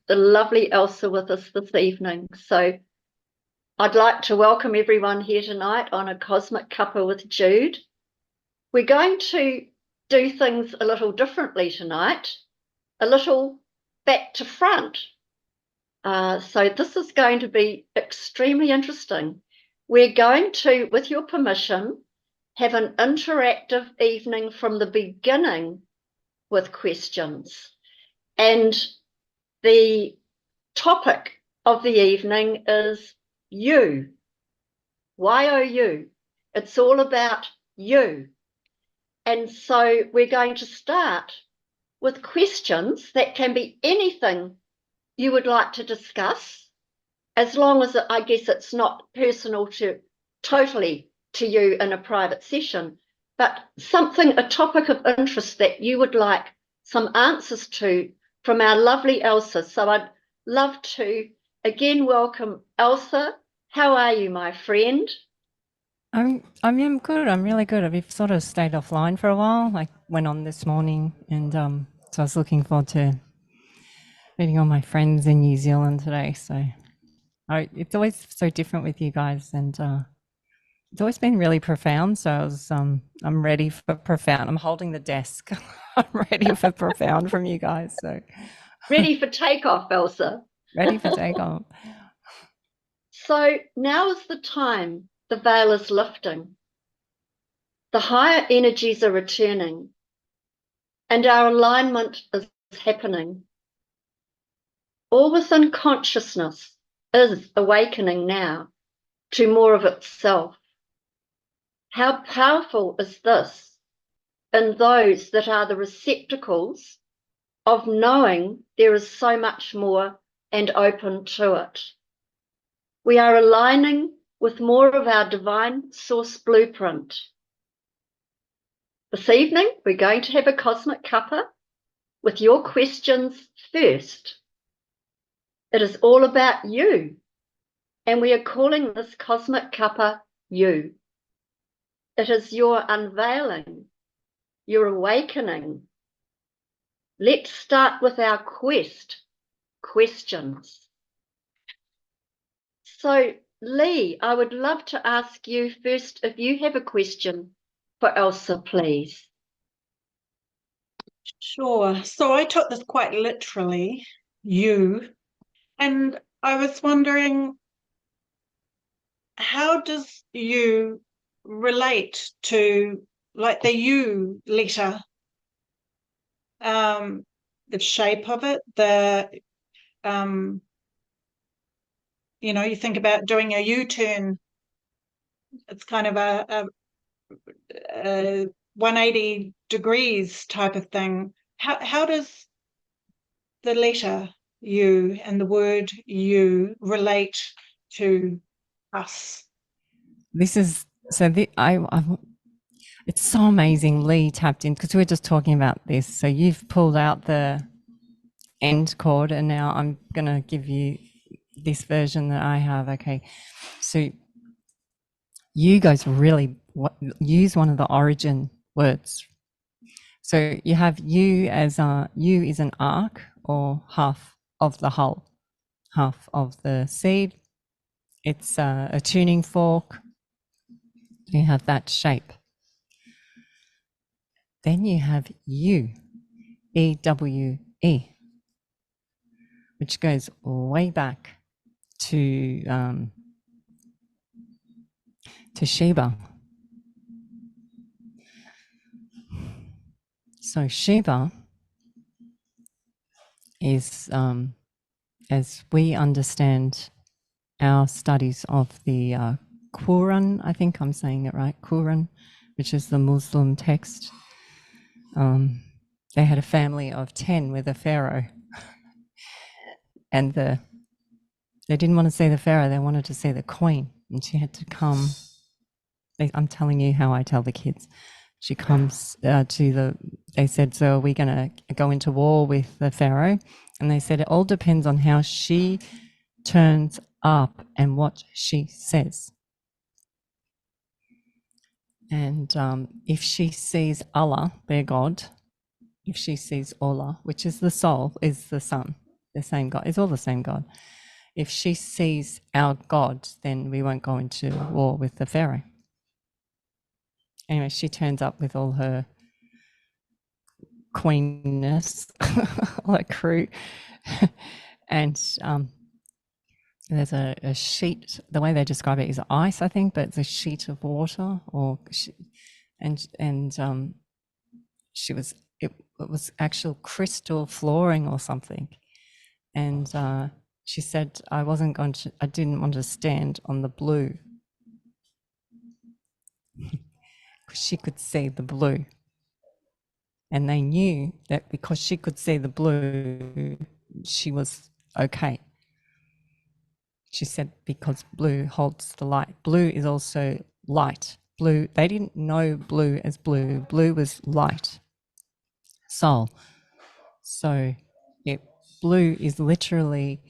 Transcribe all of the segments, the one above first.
the lovely Elsa with us this evening. So I'd like to welcome everyone here tonight on A Cosmic Cuppa with Jude. We're going to do things a little differently tonight, a little back to front. So this is going to be extremely interesting. We're going to, with your permission, have an interactive evening from the beginning with questions. And the topic of the evening is you. Y-O-U. It's all about you. And so we're going to start with questions that can be anything you would like to discuss, as long as I guess it's not personal totally to you in a private session, but something, a topic of interest that you would like some answers to from our lovely Elsa. So I'd love to again welcome Elsa. How are you, my friend? I'm good. I'm really good. We've sort of stayed offline for a while. I went on this morning, and so I was looking forward to meeting all my friends in New Zealand today. So it's always so different with you guys, and it's always been really profound. So I'm ready for profound. I'm holding the desk. I'm ready for profound from you guys. So ready for takeoff, Elsa. Ready for takeoff. So now is the time. The veil is lifting. The higher energies are returning, and our alignment is happening. All within consciousness is awakening now to more of itself. How powerful is this in those that are the receptacles of knowing there is so much more and open to it? We are aligning with more of our divine source blueprint. This evening, we're going to have a cosmic cuppa with your questions first. It is all about you, and we are calling this cosmic cuppa you. It is your unveiling, your awakening. Let's start with our questions. So, Lee, I would love to ask you first if you have a question for Elsa, please. Sure. So I took this quite literally, you, and I was wondering, how does you relate to like the U letter? The shape of it, you think about doing a U-turn. It's kind of a 180 degrees type of thing. How does the letter U and the word you relate to us? This is so. It's so amazing. Lee tapped in because we were just talking about this. So you've pulled out the end chord, and now I'm going to give you this version that I have. Okay, so you guys really use one of the origin words. So you have you as you is an arc, or half of the hull, half of the seed. It's a tuning fork. You have that shape. Then you have U, E-W-E, which goes way back to Sheba. So Sheba is, as we understand our studies of the Quran, I think I'm saying it right, Quran, which is the Muslim text. They had a family of 10 with a pharaoh, and they didn't want to see the pharaoh, they wanted to see the queen, and she had to come. I'm telling you how I tell the kids. She comes they said, so are we going to go into war with the pharaoh? And they said, it all depends on how she turns up and what she says. And if she sees Allah, their God, if she sees Allah, which is the soul, is the sun, the same God. It's all the same God. If she sees our God, then we won't go into war with the Pharaoh. Anyway, she turns up with all her queenness, all her crew, and there's a sheet. The way they describe it is ice, I think, but it's a sheet of water, and she was. It was actual crystal flooring or something, and she said, I didn't want to stand on the blue. She could see the blue. And they knew that because she could see the blue, she was okay. She said, because blue holds the light. Blue is also light. Blue, they didn't know blue as blue. Blue was light, soul. So blue is literally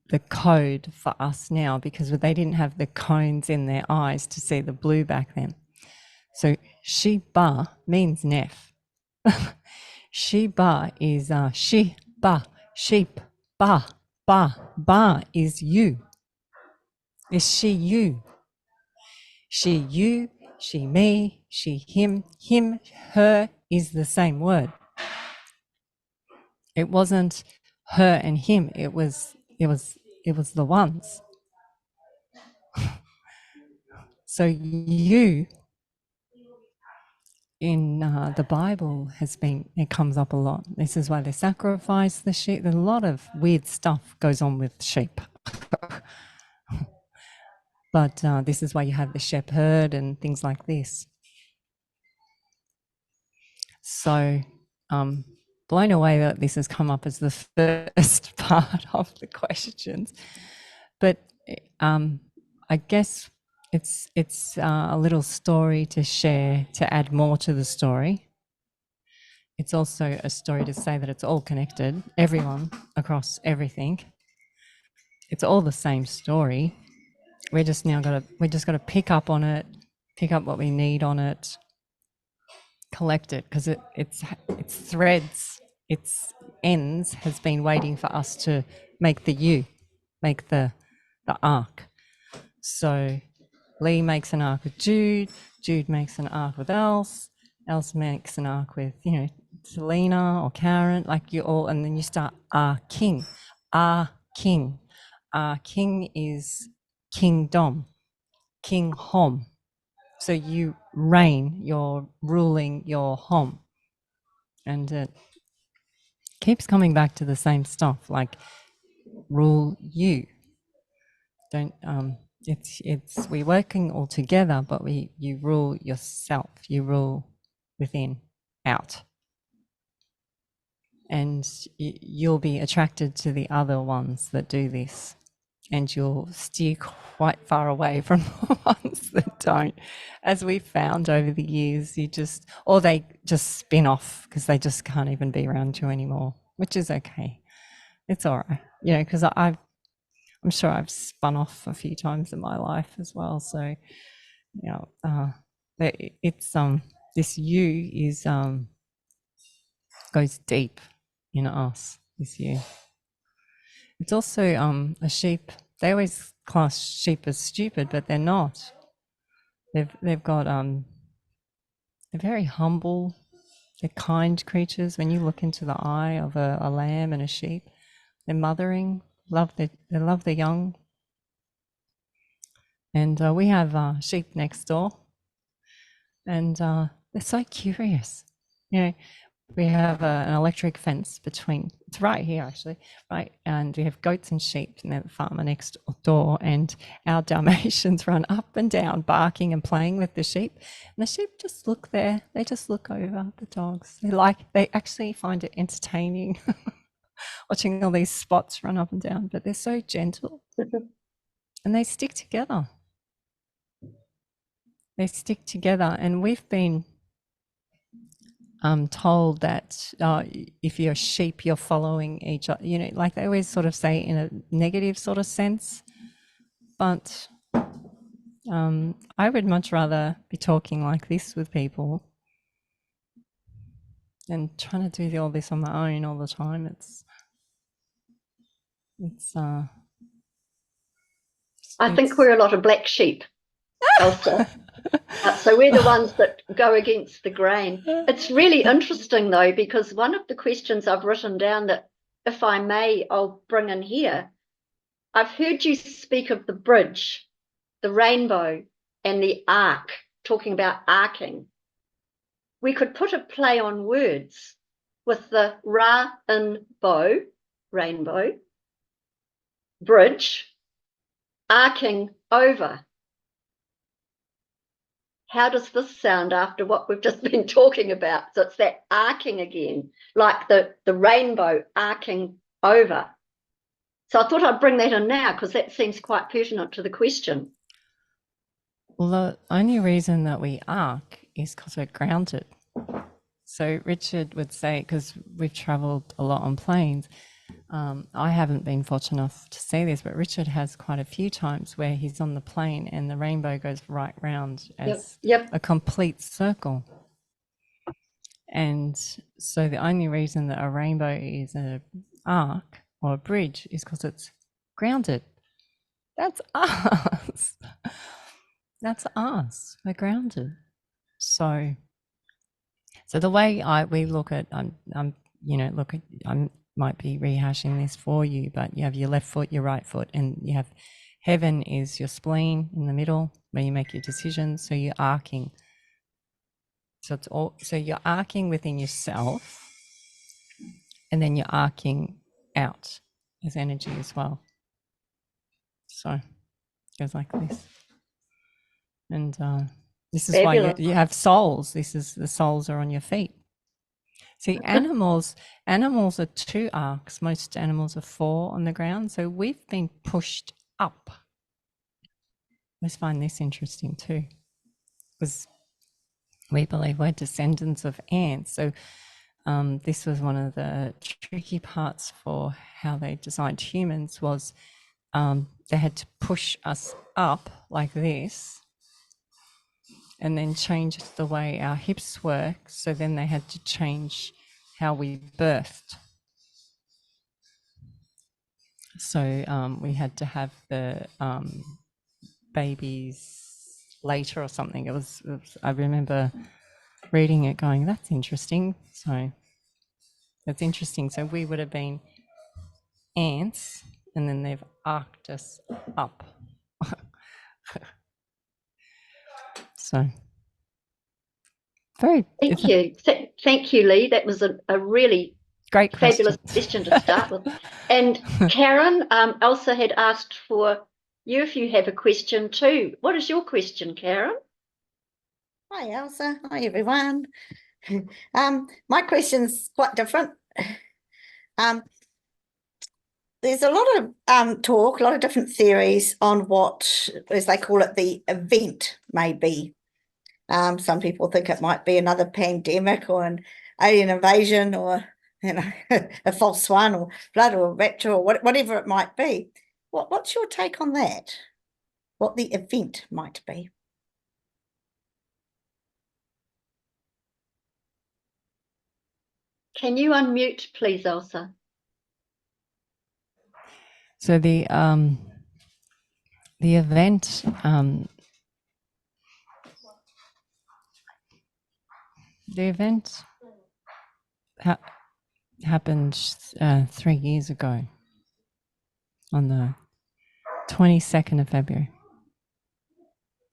the code for us now, because they didn't have the cones in their eyes to see the blue back then. So Sheba means Neph. Sheba is Sheba, sheep, ba is you. Is she you? She you, she me, she him, her is the same word. It wasn't her and him, it was the ones. So you in the Bible it comes up a lot. This is why they sacrifice the sheep. There's a lot of weird stuff goes on with sheep. But this is why you have the shepherd and things like this. So blown away that this has come up as the first part of the questions. But I guess it's a little story to share, to add more to the story. It's also a story to say that it's all connected, everyone across everything. It's all the same story. We just got to pick up on it, pick up what we need on it, collect it, because it's threads, its ends has been waiting for us to make make the arc. So Lee makes an arc with Jude, Jude makes an arc with Elsa makes an arc with, Selena or Karen, like you all, and then you start Arking. Arking. King is kingdom, king hom. So you reign, you're ruling your home. And it keeps coming back to the same stuff, like rule you. Don't it's we're working all together, but you rule yourself, you rule within, out. And you'll be attracted to the other ones that do this, and you'll steer quite far away from the ones that don't. As we found over the years, or they just spin off because they just can't even be around you anymore, which is okay. It's all right, because I'm sure I've spun off a few times in my life as well. So, it's this you is goes deep in us. This you. It's also a sheep. They always class sheep as stupid, but they're not. They've got they're very humble. They're kind creatures. When you look into the eye of a lamb and a sheep, they're mothering. They love their young. And we have sheep next door, and they're so curious. We have an electric fence between, it's right here actually, right? And we have goats and sheep in the farmer next door, and our Dalmatians run up and down barking and playing with the sheep. And the sheep just look there, they just look over the dogs. They actually find it entertaining watching all these spots run up and down, but they're so gentle and they stick together. They stick together, and we've been told that if you're a sheep, you're following each other, like they always sort of say in a negative sort of sense. But I would much rather be talking like this with people than trying to do all this on my own all the time. It's I think we're a lot of black sheep, Elsa. So we're the ones that go against the grain. It's really interesting, though, because one of the questions I've written down that, if I may, I'll bring in here. I've heard you speak of the bridge, the rainbow, and the arc, talking about arking. We could put a play on words with the ra in bow, rainbow, bridge, arcing over. How does this sound after what we've just been talking about? So it's that arcing again, like the rainbow arcing over. So I thought I'd bring that in now because that seems quite pertinent to the question. Well, the only reason that we arc is because we're grounded. So Richard would say, because we've travelled a lot on planes, I haven't been fortunate enough to see this, but Richard has quite a few times where he's on the plane and the rainbow goes right round as a complete circle. And so the only reason that a rainbow is an arc or a bridge is because it's grounded. That's us. That's us. We're grounded. So the way we look at, I might be rehashing this for you, but you have your left foot, your right foot, and you have heaven is your spleen in the middle where you make your decisions. So you're arcing. So it's all. So you're arcing within yourself, and then you're arcing out as energy as well. So it goes like this, and this is why you have souls. This is the souls are on your feet. See, animals are 2 arcs. Most animals are 4 on the ground. So we've been pushed up. Let's find this interesting too, because we believe we're descendants of ants. So this was one of the tricky parts for how they designed humans was they had to push us up like this and then change the way our hips work. So then they had to change how we birthed. So we had to have the babies later or something. It was, I remember reading it going, that's interesting. So that's interesting. So we would have been ants and then they've arced us up. So very Thank you, Lee. That was a really great fabulous question to start with. And Karen, Elsa had asked for you if you have a question too. What is your question, Karen? Hi, Elsa. Hi, everyone. My question's quite different. There's a lot of talk, a lot of different theories on what, as they call it, the event may be. Some people think it might be another pandemic or an alien invasion or a false swan or flood or rapture or whatever it might be. What's your take on that? What the event might be? Can you unmute, please, Elsa? So the event happened 3 years ago on the 22nd of February.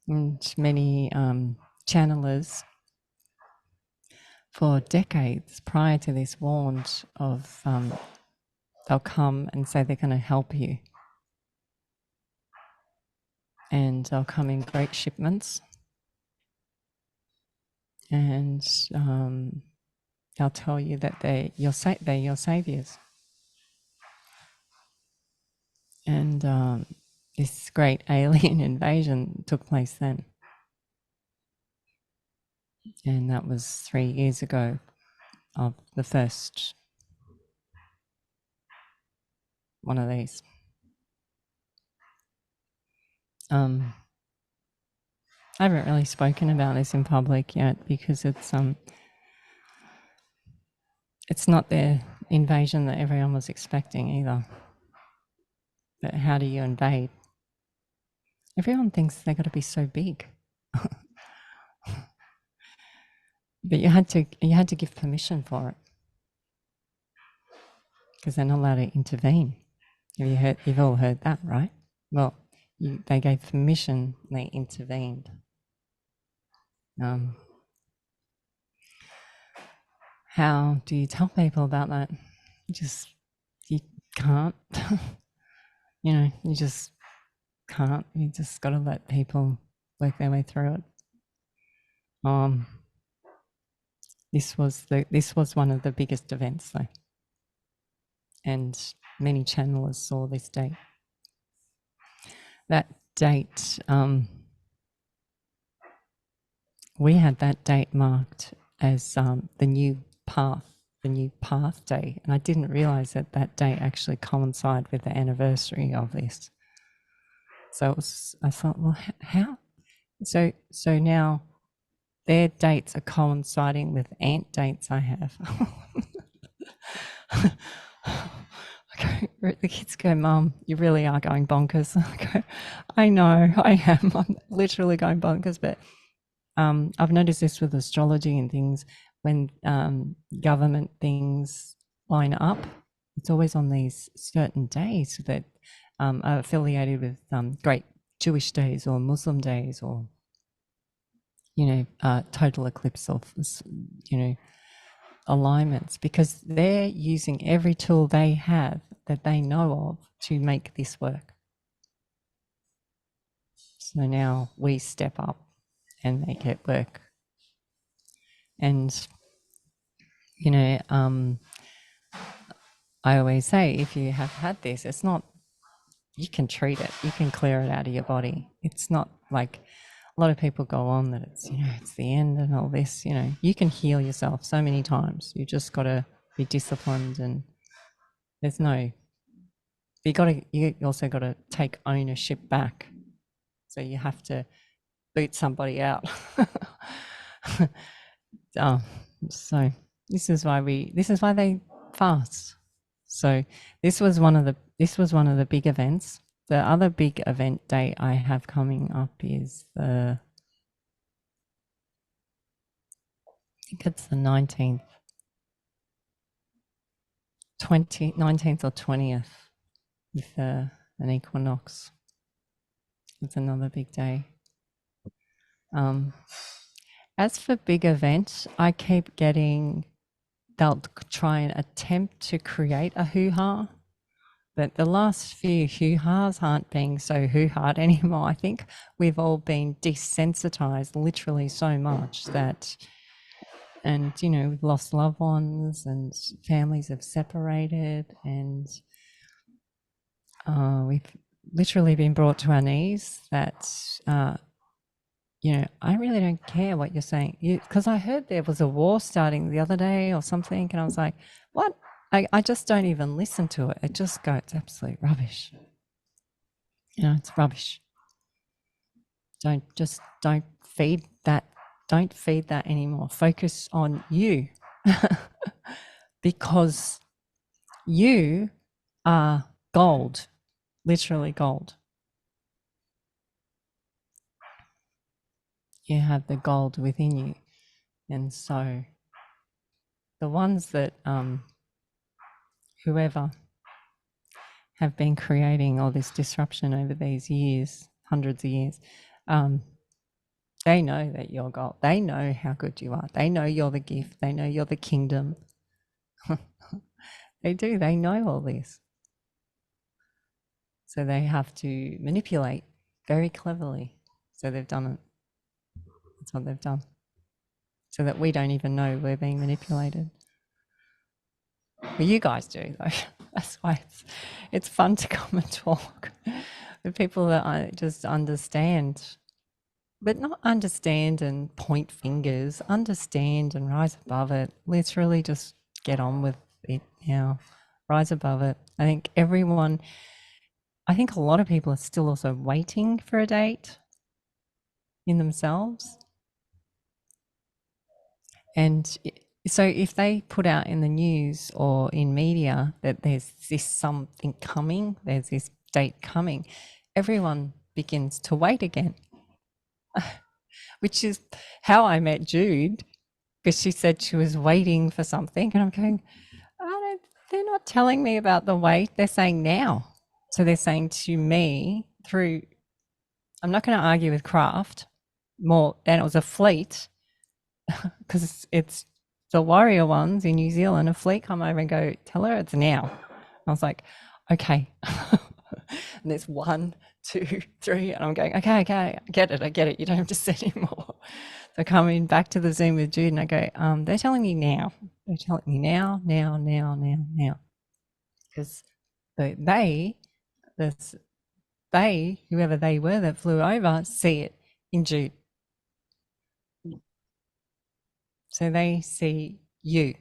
And many channelers for decades prior to this warned of they'll come and say they're going to help you. And they'll come in great shipments. And they'll tell you that they're your saviors. And this great alien invasion took place then. And that was 3 years ago of the first one of these. I haven't really spoken about this in public yet because it's not the invasion that everyone was expecting either. But how do you invade? Everyone thinks they got to be so big. But you had to give permission for it, because they're not allowed to intervene. You've all heard that, right? Well, they gave permission, they intervened. How do you tell people about that? You can't. You just can't. You just got to let people work their way through it. This was one of the biggest events, though, and many channelers saw this date. That date, we had that date marked as the new path day, and I didn't realize that that date actually coincided with the anniversary of this. So I thought, well, how? So now their dates are coinciding with ant dates I have. Okay, the kids go, Mum, you really are going bonkers. I go, I know, I am. I'm literally going bonkers. But I've noticed this with astrology and things. When government things line up, it's always on these certain days that are affiliated with great Jewish days or Muslim days, or total eclipse of alignments, because they're using every tool they have that they know of to make this work. So now we step up and make it work. And I always say, if you have had this, it's not, you can treat it, you can clear it out of your body. It's not like a lot of people go on that it's, it's the end and all this. You can heal yourself so many times. You just got to be disciplined, and there's no, you also got to take ownership back. So you have to boot somebody out. So this is why they fast. So this was one of the big events. The other big event date I have coming up is I think it's the 19th or 20th, with an equinox. It's another big day. As for big events, I keep getting, they'll try and attempt to create a hoo-ha, but the last few hoo-has aren't being so hoo-ha'd anymore. I think we've all been desensitized literally so much that, and we've lost loved ones and families have separated, and we've literally been brought to our knees that I really don't care what you're saying, because I heard there was a war starting the other day or something, and I was like, what? I just don't even listen to it. It just goes, it's absolute rubbish. It's rubbish. Don't feed that. Don't feed that anymore. Focus on you, because you are gold, literally gold. You have the gold within you. And so the ones that whoever have been creating all this disruption over these years, hundreds of years, they know that you're gold. They know how good you are. They know you're the gift. They know you're the kingdom. They do. They know all this. So they have to manipulate very cleverly. So they've done it. That's what they've done. So that we don't even know we're being manipulated. Well, you guys do, though. That's why it's fun to come and talk with people that I just understand, but not understand and point fingers, understand and rise above it. Literally just get on with it now, rise above it. I think a lot of people are still also waiting for a date in themselves. And so if they put out in the news or in media that there's this something coming, there's this date coming, everyone begins to wait again, which is how I met Jude, because she said she was waiting for something. And I'm going, they're not telling me about the wait. They're saying now. So they're saying to me through, I'm not going to argue with craft more, and it was a fleet, because it's the warrior ones in New Zealand, a fleet come over and go, tell her it's now. I was like, okay. And there's 1, 2, 3, and I'm going, okay, I get it. You don't have to say anymore. So coming back to the Zoom with Jude, and I go, they're telling me now. They're telling me now. Because whoever they were that flew over, see it in Jude. So they see you.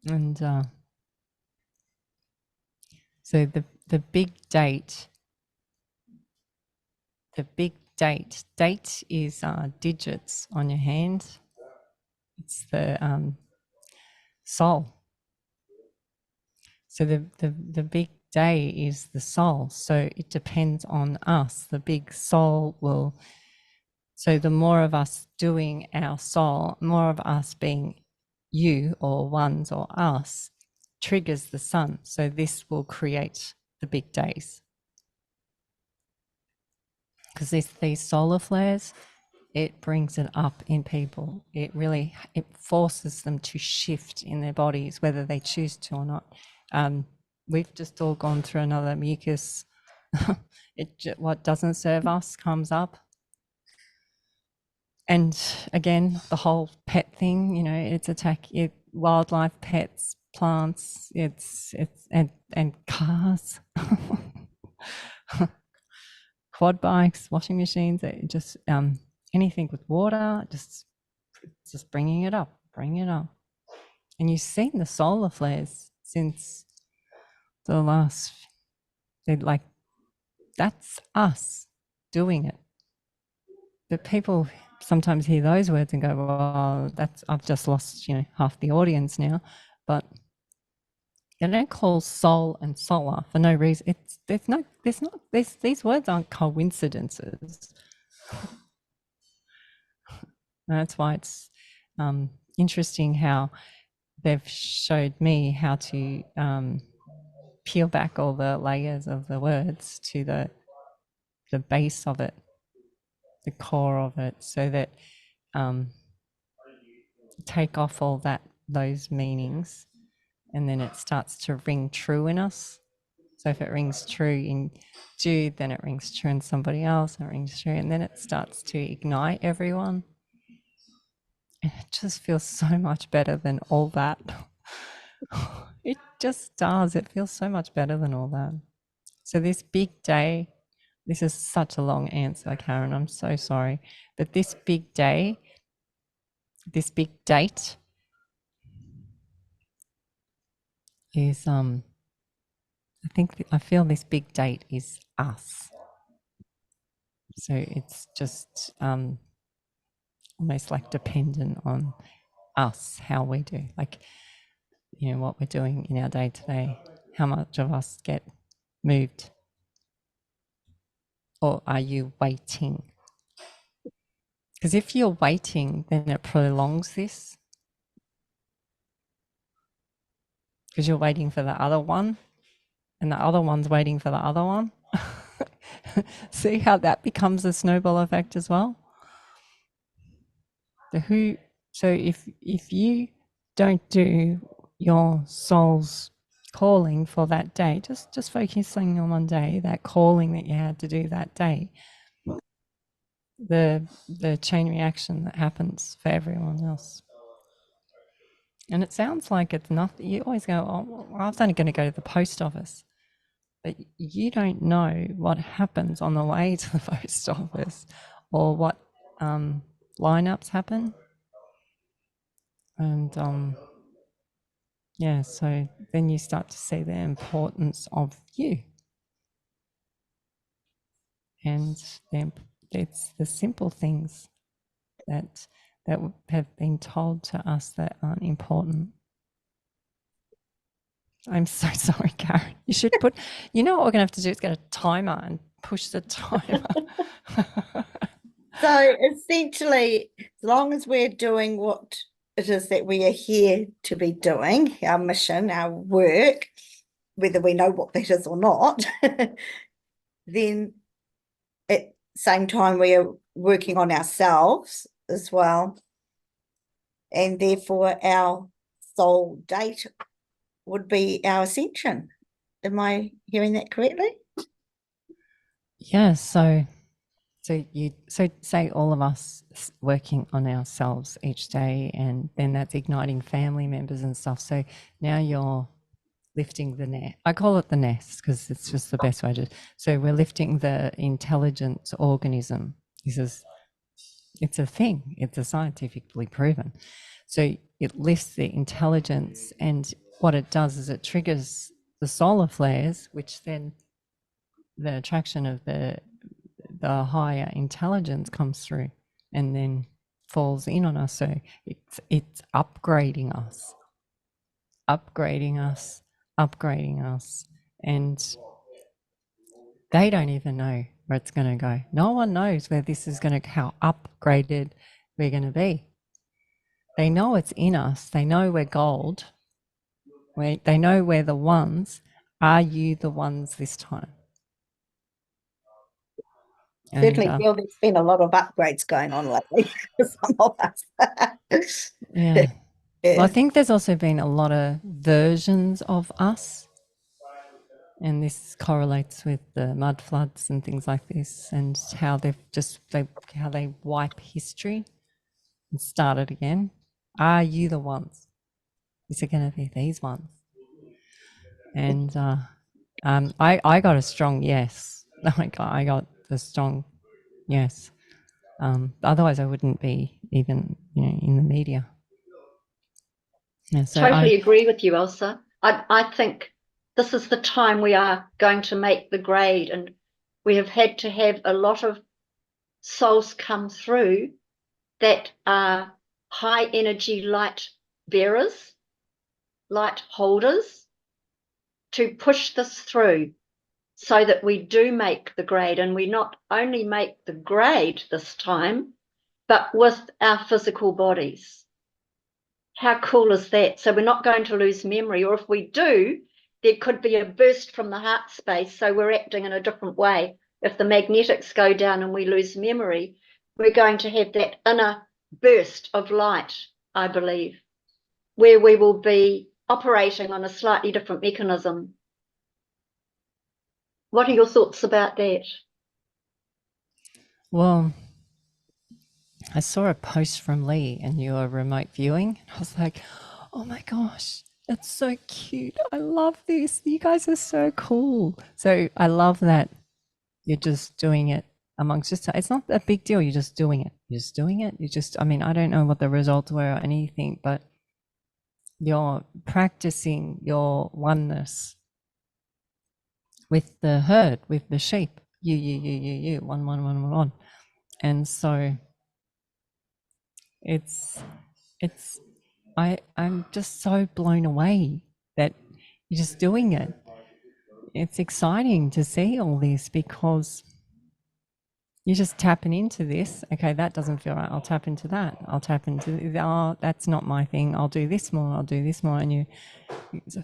And so the big date is digits on your hand. It's the soul. So the big day is the soul. So it depends on us. The big soul will, so the more of us doing our soul, more of us being you or ones or us, triggers the sun. So this will create the big days. Because these solar flares, it brings it up in people. It forces them to shift in their bodies, whether they choose to or not. We've just all gone through another mucus. What doesn't serve us comes up. And again, the whole pet thing, it's wildlife, pets, plants, and cars, quad bikes, washing machines, just anything with water, just bringing it up. And you've seen the solar flares since the last, that's us doing it. But people sometimes hear those words and go, well, I've just lost, half the audience now. But they don't call soul and solar for no reason. These words aren't coincidences. And that's why it's interesting how they've showed me how to peel back all the layers of the words to the base of it, the core of it, so that take off all those meanings, and then it starts to ring true in us. So if it rings true in Jude, then it rings true in somebody else, and it rings true, and then it starts to ignite everyone. And it just feels so much better than all that. It just does. It feels so much better than all that. So this big day, this is such a long answer, Karen, I'm so sorry. But this big day, this big date is, I feel this big date is us. So it's just almost like dependent on us, how we do, what we're doing in our day to day, how much of us get moved. Or are you waiting? Because if you're waiting, then it prolongs this. Because you're waiting for the other one, and the other one's waiting for the other one. See how that becomes a snowball effect as well? So if you don't do your soul's calling for that day, just focusing on one day, that calling that you had to do that day, the chain reaction that happens for everyone else. And it sounds like it's nothing. You always go, oh, well, I was only going to go to the post office. But you don't know what happens on the way to the post office, or what lineups happen. And so then you start to see the importance of you. And it's the simple things that have been told to us that aren't important. I'm so sorry, Karen. You should put, you know what we're going to have to do is get a timer and push the timer. So essentially, as long as we're doing what it is that we are here to be doing, our mission, our work, whether we know what that is or not, then at the same time we are working on ourselves as well. And therefore our soul date would be our ascension. Am I hearing that correctly? Yeah, so say all of us working on ourselves each day, and then that's igniting family members and stuff. So now you're lifting the nest. I call it the nest because it's just the best way to. So we're lifting the intelligent organism. It's a thing. It's a scientifically proven. So it lifts the intelligence, and what it does is it triggers the solar flares, which then the attraction of the higher intelligence comes through and then falls in on us. So it's upgrading us, and they don't even know where it's going to go. No one knows where this is going to, how upgraded we're going to be. They know it's in us. They know we're gold. They know we're the ones. Are you the ones this time? Certainly feel there's been a lot of upgrades going on lately for some of us. Yeah. Yeah. Well, I think there's also been a lot of versions of us, and this correlates with the mud floods and things like this, and how how they wipe history and start it again. Are you the ones? Is it going to be these ones? And I got a strong yes. I got the strong yes. Otherwise, I wouldn't be even in the media. Yeah, so Totally agree with you, Elsa. I think this is the time we are going to make the grade, and we have had to have a lot of souls come through that are high energy light bearers, light holders, to push this through so that we do make the grade, and we not only make the grade this time, but with our physical bodies. How cool is that? So we're not going to lose memory, or if we do, there could be a burst from the heart space, so we're acting in a different way. If the magnetics go down and we lose memory, we're going to have that inner burst of light, I believe, where we will be operating on a slightly different mechanism. What are your thoughts about that? Well, I saw a post from Lee and you were remote viewing. I was like, oh my gosh, that's so cute. I love this. You guys are so cool. So I love that you're just doing it amongst just, it's not a big deal. You're just doing it. You're just doing it. I mean, I don't know what the results were or anything, but you're practicing your oneness with the herd, with the sheep. You, one. And so I'm just so blown away that you're just doing it. It's exciting to see all this because you're just tapping into this. Okay, that doesn't feel right. I'll tap into that. I'll tap into, oh, that's not my thing. I'll do this more. I'll do this more. And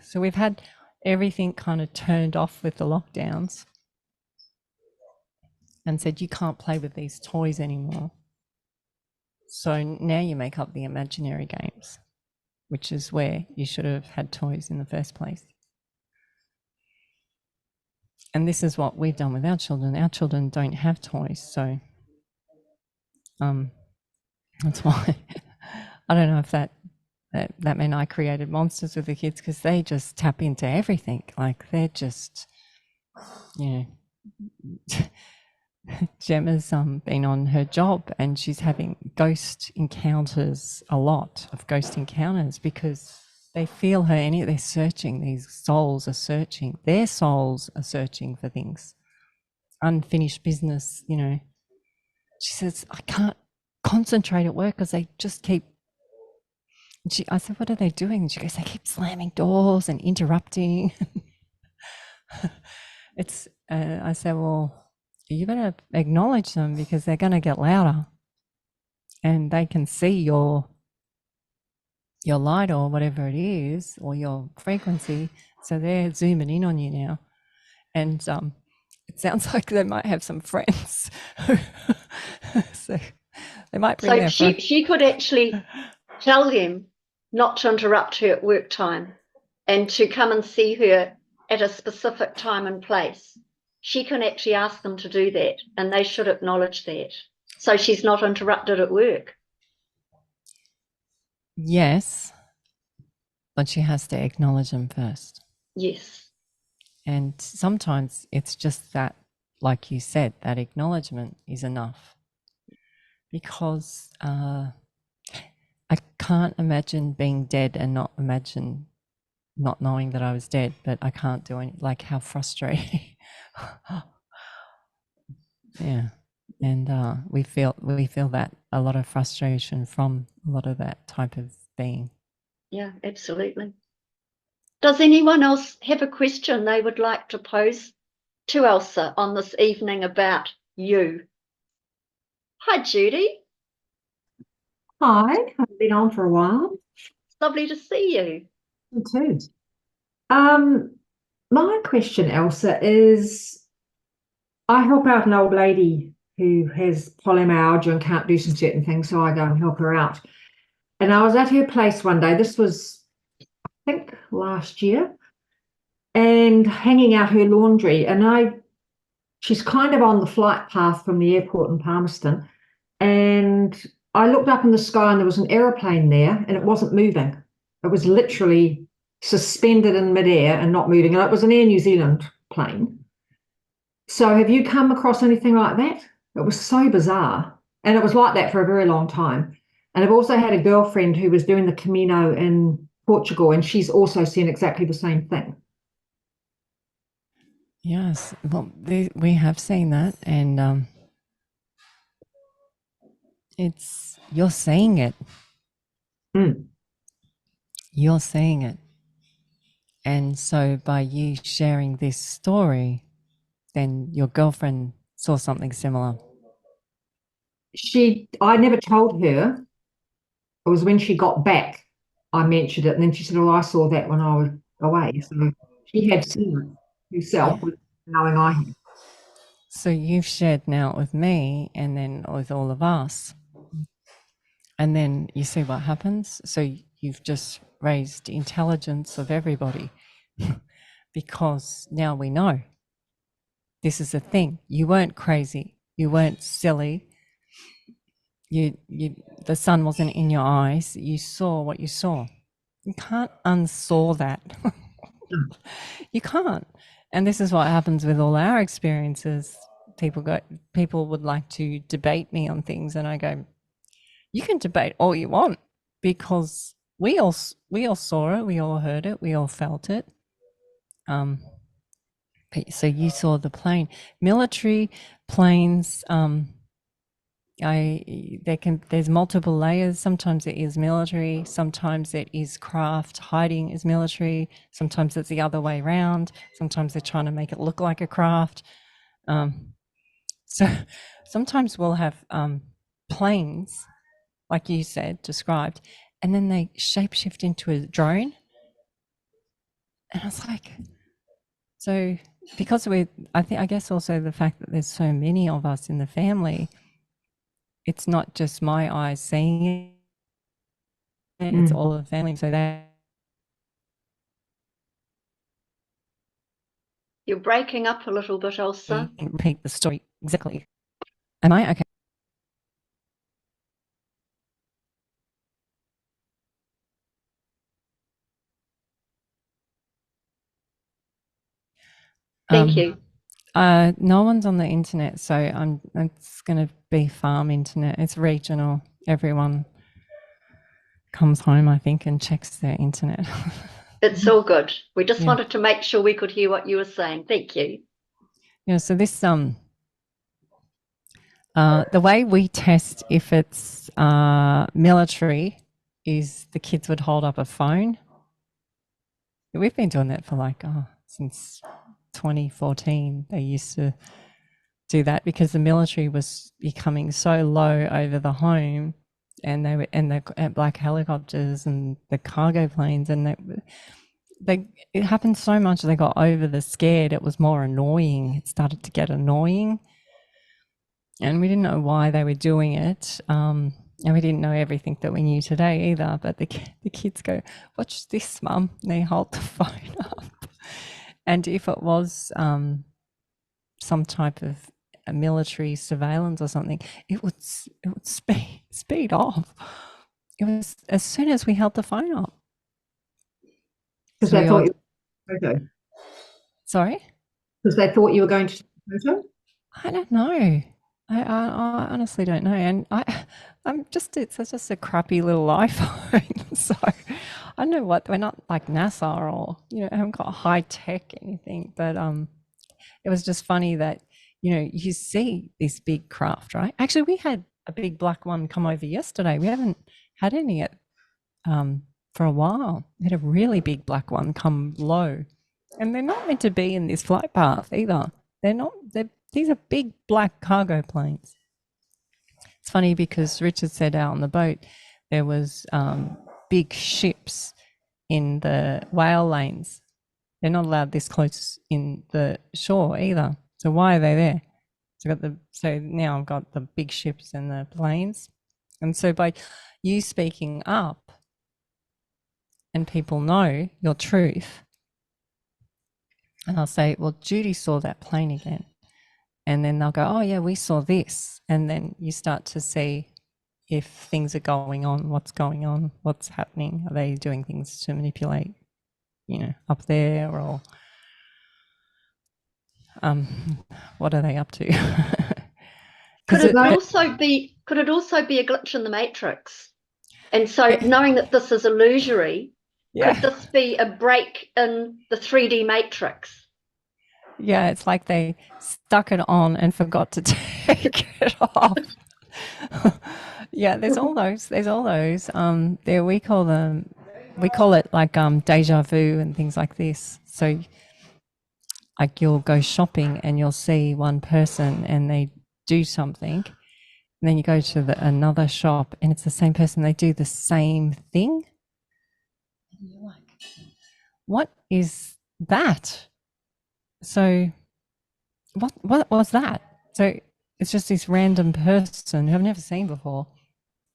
so we've had everything kind of turned off with the lockdowns and said, you can't play with these toys anymore. So now you make up the imaginary games, which is where you should have had toys in the first place. And this is what we've done with our children. Our children don't have toys, so that's why I don't know if that meant I created monsters with the kids, because they just tap into everything. Like they're just, Gemma's been on her job and she's having ghost encounters, a lot of ghost encounters, because they feel her, they're searching, these souls are searching, their souls are searching for things, unfinished business, She says, I can't concentrate at work because they just keep I said, what are they doing? And she goes, they keep slamming doors and interrupting. I said, well, you better acknowledge them because they're going to get louder and they can see your light or whatever it is, or your frequency. So they're zooming in on you now. And it sounds like they might have some friends. So they might bring So their friends. she could actually tell them not to interrupt her at work time and to come and see her at a specific time and place. She can actually ask them to do that, and they should acknowledge that. So she's not interrupted at work. Yes, but she has to acknowledge them first. Yes. And sometimes it's just that, like you said, that acknowledgement is enough. Because I can't imagine being dead and not knowing that I was dead, but I can't do any, like how frustrating. Yeah. And we feel that a lot of frustration from a lot of that type of being. Yeah, absolutely. Does anyone else have a question they would like to pose to Elsa on this evening about you? Hi, Judy. Hi, I've been on for a while. It's lovely to see you. You too. My question, Elsa, is I help out an old lady who has polymyalgia and can't do some certain things, so I go and help her out. And I was at her place one day, this was, I think, last year, and hanging out her laundry. And she's kind of on the flight path from the airport in Palmerston. And I looked up in the sky and there was an aeroplane there and it wasn't moving. It was literally suspended in midair and not moving. And it was an Air New Zealand plane. So have you come across anything like that? It was so bizarre. And it was like that for a very long time. And I've also had a girlfriend who was doing the Camino in Portugal, and she's also seen exactly the same thing. Yes, well, we have seen that, and you're seeing it. Mm. You're seeing it. And so by you sharing this story, then your girlfriend saw something similar. I never told her. It was when she got back, I mentioned it, and then she said, "Oh, I saw that when I was away." So she had seen it herself, Yeah. knowing I had. So you've shared now with me and then with all of us. And then you see what happens. So you've just raised intelligence of everybody because now we know this is a thing. You weren't crazy. You weren't silly. The sun wasn't in your eyes. You saw what you saw. You can't unsaw that. You can't. And this is what happens with all our experiences. People would like to debate me on things, and I go, you can debate all you want because we all saw it, we all heard it, we all felt it. So you saw the plane. Military planes, there's multiple layers. Sometimes it is military, sometimes it is craft. Hiding is military, sometimes it's the other way around. Sometimes they're trying to make it look like a craft. So sometimes we'll have planes, like you said, described, and then they shapeshift into a drone. And I was like, so because I guess also the fact that there's so many of us in the family, it's not just my eyes seeing it, it's all of the family. So You're breaking up a little bit, Elsa. repeat the story exactly. Am I okay? Thank you. No one's on the internet, so it's going to be farm internet. It's regional. Everyone comes home, I think, and checks their internet. It's all good. We just Yeah. wanted to make sure we could hear what you were saying. Thank you. Yeah, so this the way we test if it's military is the kids would hold up a phone. We've been doing that for like, since 2014. They used to do that because the military was becoming so low over the home, and they were, and the black helicopters and the cargo planes, and it happened so much they got over the scared. It was more annoying. It started to get annoying, and we didn't know why they were doing it. And we didn't know everything that we knew today either. But the kids go, "Watch this, Mum." And they hold the phone up, and if it was some type of a military surveillance or something, it would speed off. It was as soon as we held the phone up. Because So they we thought all- you were a photo. Sorry? Because they thought you were going to take a photo? I don't know. I honestly don't know. And it's just a crappy little iPhone. So I don't know what, we're not like NASA or, I haven't got high tech anything, but it was just funny that, you see this big craft, right? Actually, we had a big black one come over yesterday. We haven't had any for a while. We had a really big black one come low, and they're not meant to be in this flight path either. These are big black cargo planes. It's funny because Richard said out on the boat there was big ships in the whale lanes. They're not allowed this close in the shore either. So why are they there? So now I've got the big ships and the planes. And so by you speaking up and people know your truth, and I'll say, well, Judy saw that plane again. And then they'll go, oh yeah, we saw this. And then you start to see if things are going on, what's going on, what's happening. Are they doing things to manipulate, up there, or what are they up to? Could it also be a glitch in the matrix? And so knowing that this is illusory, could this be a break in the 3D matrix? Yeah, it's like they stuck it on and forgot to take it off. Yeah, there's all those. There we call it like deja vu and things like this. So like you'll go shopping and you'll see one person and they do something, and then you go to another shop and it's the same person, they do the same thing. And you're like, what is that? So what was that? So it's just this random person who I've never seen before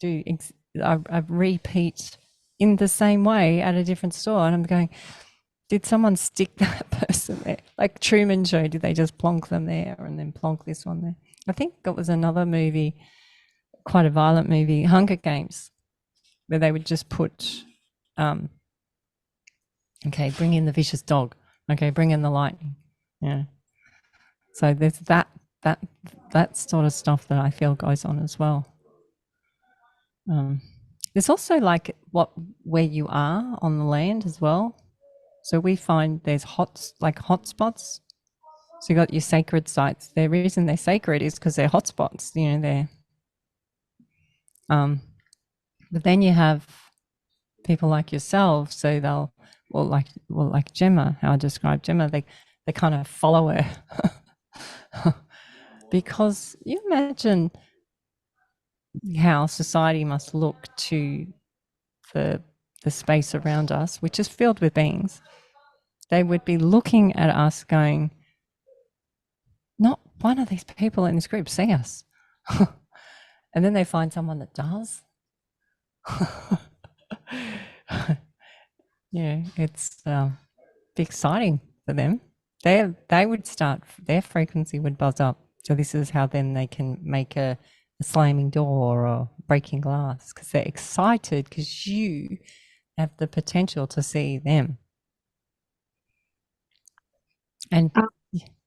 I repeat in the same way at a different store, and I'm going, did someone stick that person there? Like Truman Show, did they just plonk them there and then plonk this one there? I think it was another movie, quite a violent movie, Hunger Games, where they would just put, okay, bring in the vicious dog. Okay, bring in the lightning. Yeah. So there's that sort of stuff that I feel goes on as well. There's also like where you are on the land as well. So we find there's hotspots. So you got your sacred sites. The reason they're sacred is because they're hotspots. They're. But then you have people like yourself. So they'll like Gemma, how I described Gemma. They kind of follow her because you imagine how society must look to the space around us, which is filled with beings. They would be looking at us going, not one of these people in this group see us. And then they find someone that does. Yeah, it's exciting for them. They would start, their frequency would buzz up. So this is how then they can make a slamming door or breaking glass, because they're excited because you have the potential to see them. And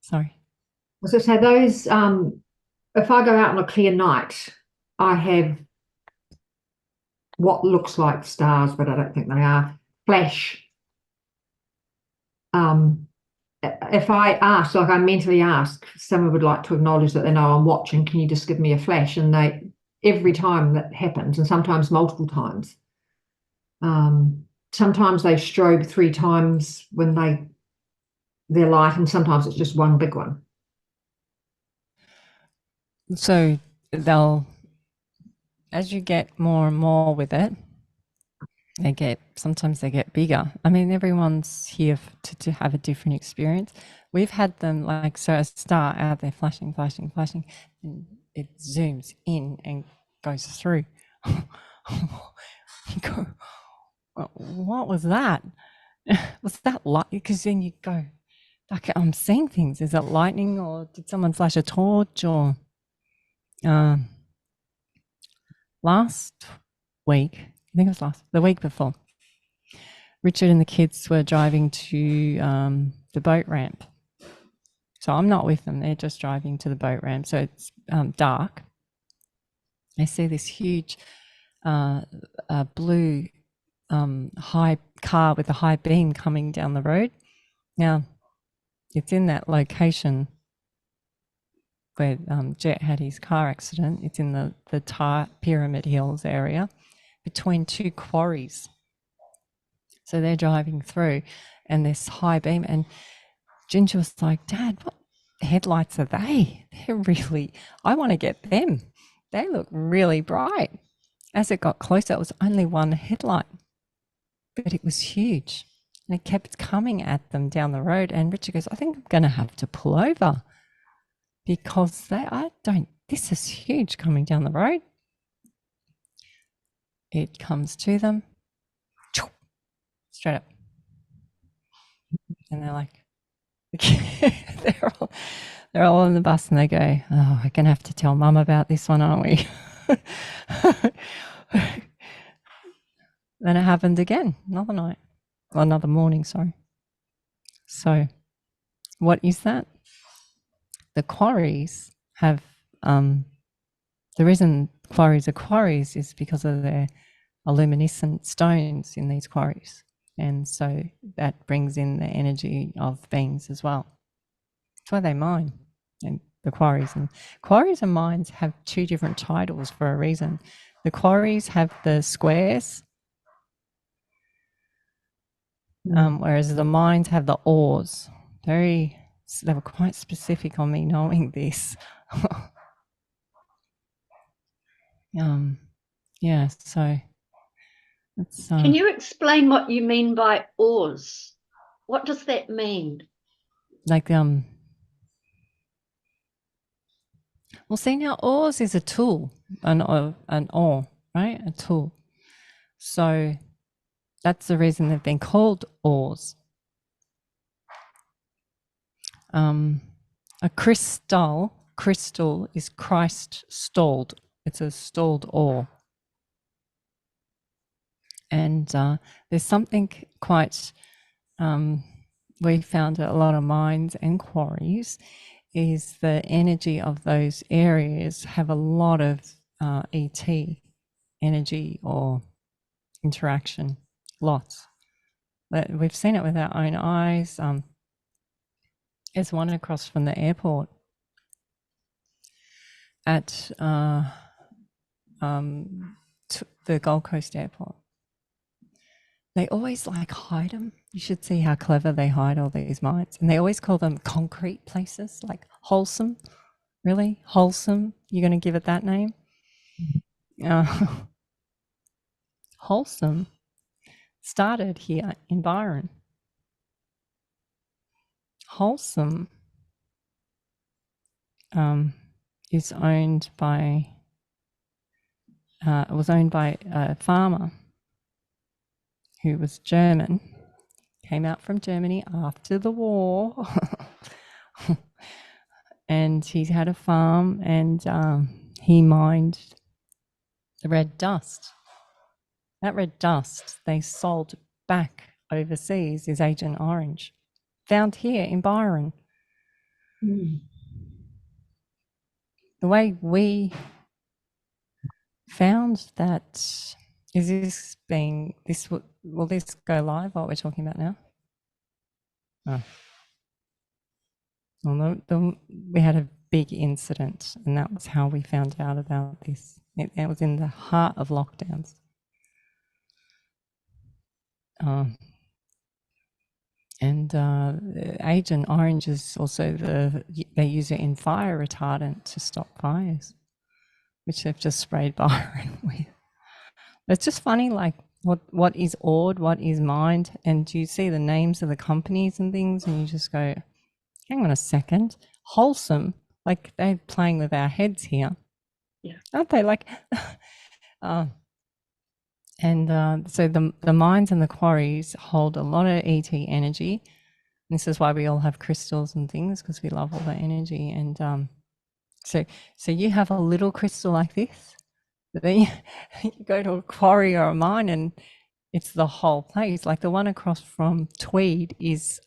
sorry. So those, if I go out on a clear night, I have what looks like stars, but I don't think they are, flash. If I ask, like I mentally ask, someone would like to acknowledge that they know I'm watching, can you just give me a flash? And every time that happens, and sometimes multiple times, Sometimes they strobe 3 times when they're light, and sometimes it's just one big one. So they'll, as you get more and more with it, sometimes they get bigger. I mean, everyone's here to have a different experience. We've had them like, so a star out there flashing, flashing, flashing, and it zooms in and goes through. You go, what was that? Was that light? Because then you go, like, I'm seeing things. Is it lightning, or did someone flash a torch? Or last week, I think it was the week before, Richard and the kids were driving to the boat ramp. So I'm not with them. They're just driving to the boat ramp. So it's dark. I see this huge blue high car with a high beam coming down the road. Now, it's in that location where Jet had his car accident. It's in the Pyramid Hills area between 2 quarries. So they're driving through and this high beam, and Ginger was like, Dad, what headlights are they? They're really, I want to get them. They look really bright. As it got closer, it was only one headlight, but it was huge. And it kept coming at them down the road. And Richard goes, I think I'm going to have to pull over because this is huge coming down the road. It comes to them, straight up. And they're like, they're all on the bus, and they go, oh, we're going to have to tell Mum about this one, aren't we? Then it happened again, another morning, sorry. So what is that? The quarries have, the reason quarries are quarries is because of their luminescent stones in these quarries. And so that brings in the energy of beings as well. That's why they mine, and the quarries. And quarries and mines have 2 different titles for a reason. The quarries have the squares, whereas the mines have the ores. They were quite specific on me knowing this. Yeah, so it's Can you explain what you mean by ores? What does that mean? like well, see, now ores is a tool, an ore, right? A tool. So that's the reason they've been called ores. A crystal is Christ stalled. It's a stalled ore. And there's something quite, we found at a lot of mines and quarries, is the energy of those areas have a lot of ET energy or interaction, lots. But we've seen it with our own eyes. There's one across from the airport at the Gold Coast airport. They always like hide them. You should see how clever they hide all these mines. And they always call them concrete places, like wholesome. Really? Wholesome? You're going to give it that name? Wholesome started here in Byron. Wholesome is owned by, was owned by a farmer who was German, came out from Germany after the war, and he had a farm, and he mined the red dust. That red dust they sold back overseas is Agent Orange, found here in Byron. The way we found that, is this being, will this go live, what we're talking about now? Oh. Well, we had a big incident, and that was how we found out about this. It was in the heart of lockdowns. Agent Orange is also they use it in fire retardant to stop fires, which they've just sprayed Byron with. It's just funny, like what is Ord, what is mind, and you see the names of the companies and things, and you just go, hang on a second, wholesome, like they're playing with our heads here, aren't they? Like, so the mines and the quarries hold a lot of ET energy. This is why we all have crystals and things, because we love all that energy. And so you have a little crystal like this, but then you go to a quarry or a mine and it's the whole place. Like the one across from Tweed is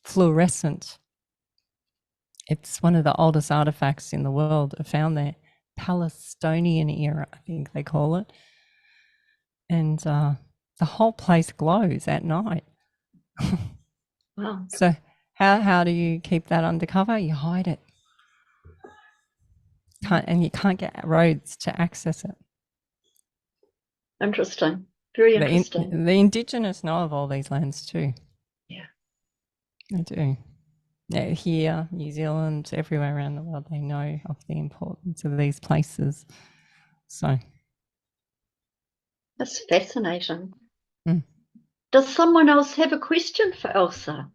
fluorescent. It's one of the oldest artifacts in the world found there, Palestinian era, I think they call it. And the whole place glows at night. Wow. So how do you keep that undercover? You hide it. And you can't get roads to access it. Interesting. Very interesting. The Indigenous know of all these lands too. Yeah. They do. Yeah, here, New Zealand, everywhere around the world, they know of the importance of these places. So That's fascinating. Mm. Does someone else have a question for Elsa?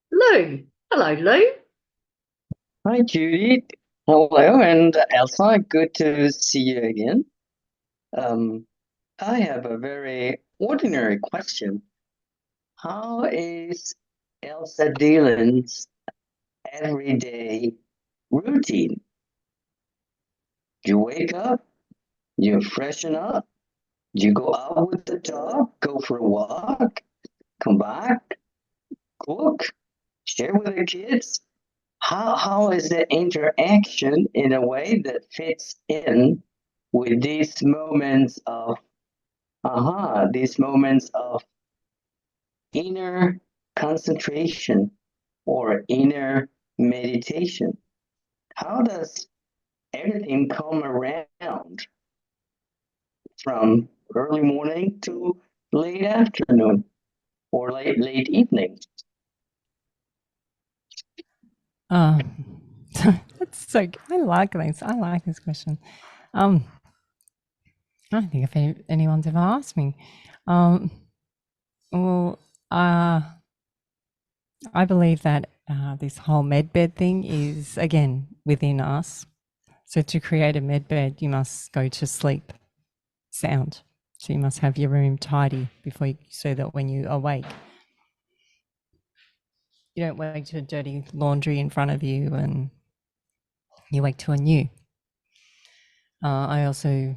Lou. Hello, Lou. Hi, Judy. Hello, and Elsa. Good to see you again. I have a very ordinary question. How is Elsa Dillon's everyday routine? You wake up, you freshen up, you go out with the dog, go for a walk, come back, cook, share with the kids. How is the interaction in a way that fits in with these moments of inner concentration or inner meditation? How does everything come around from early morning to late afternoon or late evening? That's so I like this. I like this question. I don't think if anyone's ever asked me. I believe that this whole medbed thing is, again, within us. So to create a medbed, you must go to sleep sound. So you must have your room tidy before so that when you awake, you don't wake to dirty laundry in front of you and you wake to a new. I also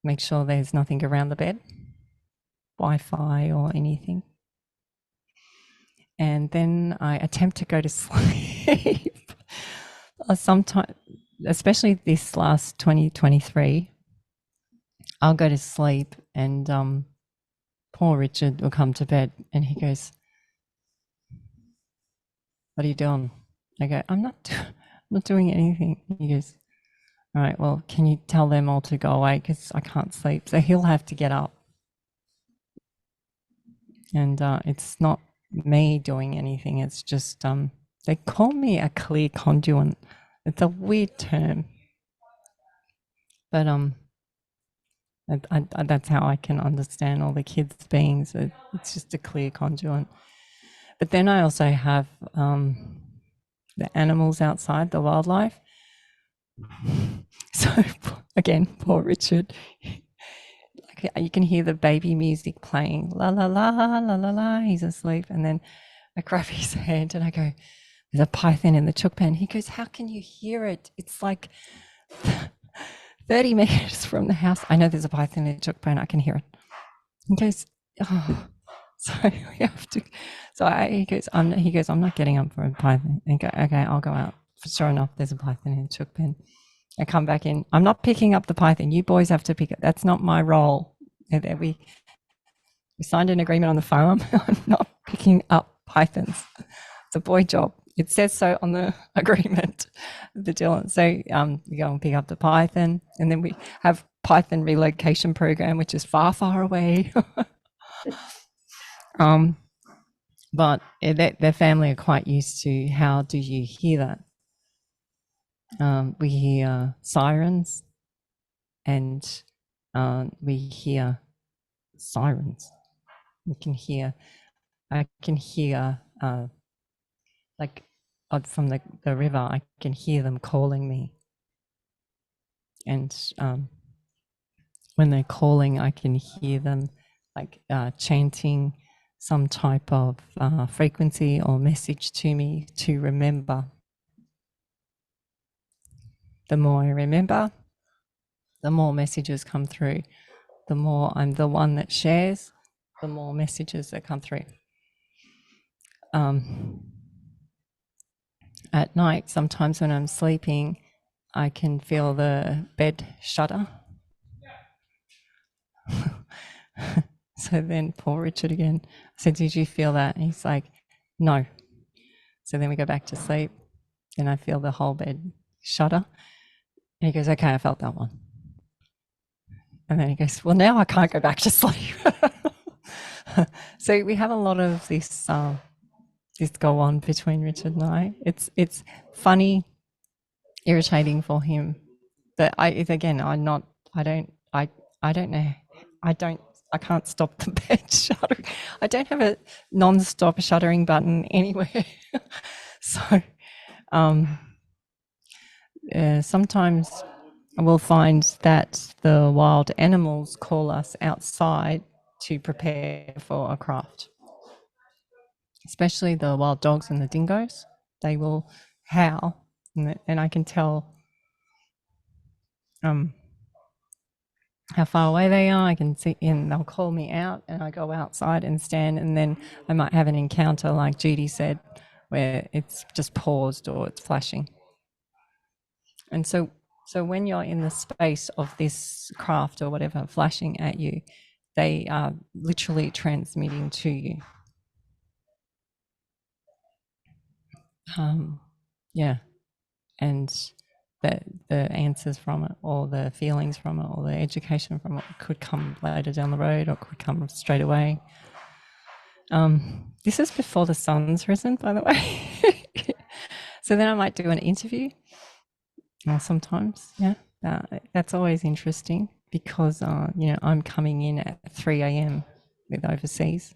make sure there's nothing around the bed, Wi-Fi or anything. And then I attempt to go to sleep. Sometimes, especially this last 2023, I'll go to sleep and poor Richard will come to bed and he goes, "What are you doing?" I go, I'm not doing anything. He goes, "All right, well, can you tell them all to go away because I can't sleep?" So he'll have to get up. And it's not me doing anything. It's just, they call me a clear conduit. It's a weird term. But that's how I can understand all the kids' beings. It's just a clear conduit. But then I also have the animals outside, the wildlife. So again, poor Richard. Like you can hear the baby music playing, la la la la la la. He's asleep, and then I grab his hand and I go, "There's a python in the chook pen." He goes, "How can you hear it? It's like 30 meters from the house." "I know there's a python in the chook pen. I can hear it." He goes, "Oh." So we have to. So he goes, "I'm not getting up for a python." And go, "Okay, I'll go out." Sure enough, there's a python in the chook pen. I come back in. "I'm not picking up the python. You boys have to pick it. That's not my role." And we signed an agreement on the farm. I'm not picking up pythons. It's a boy job. It says so on the agreement. the Dillon. So we go and pick up the python, and then we have python relocation program, which is far, far away. But their family are quite used to how do you hear that. We hear sirens, and we hear sirens. I can hear like from the river, I can hear them calling me. And when they're calling, I can hear them like chanting some type of frequency or message to me to remember. The more I remember, the more messages come through. The more I'm the one that shares, the more messages that come through. At night, sometimes when I'm sleeping, I can feel the bed shudder. So then poor Richard again, I said, did you feel that? And he's like, no. So then we go back to sleep, and I feel the whole bed shudder. And he goes, okay, I felt that one. And then he goes, well, now I can't go back to sleep. So we have a lot of this go on between Richard and I. It's funny, irritating for him, but I can't stop the bed shuddering. I don't have a non-stop shuddering button anywhere. So sometimes we'll find that the wild animals call us outside to prepare for a craft, especially the wild dogs and the dingoes. They will howl, and I can tell how far away they are. I can see, and they'll call me out, and I go outside and stand, and then I might have an encounter like Judy said, where it's just paused or it's flashing. And so when you're in the space of this craft or whatever flashing at you, they are literally transmitting to you. Yeah, and the answers from it, or the feelings from it, or the education from it could come later down the road, or could come straight away. This is before the sun's risen, by the way. So then I might do an interview. Sometimes, yeah, that's always interesting because I'm coming in at 3 a.m. with Overseas,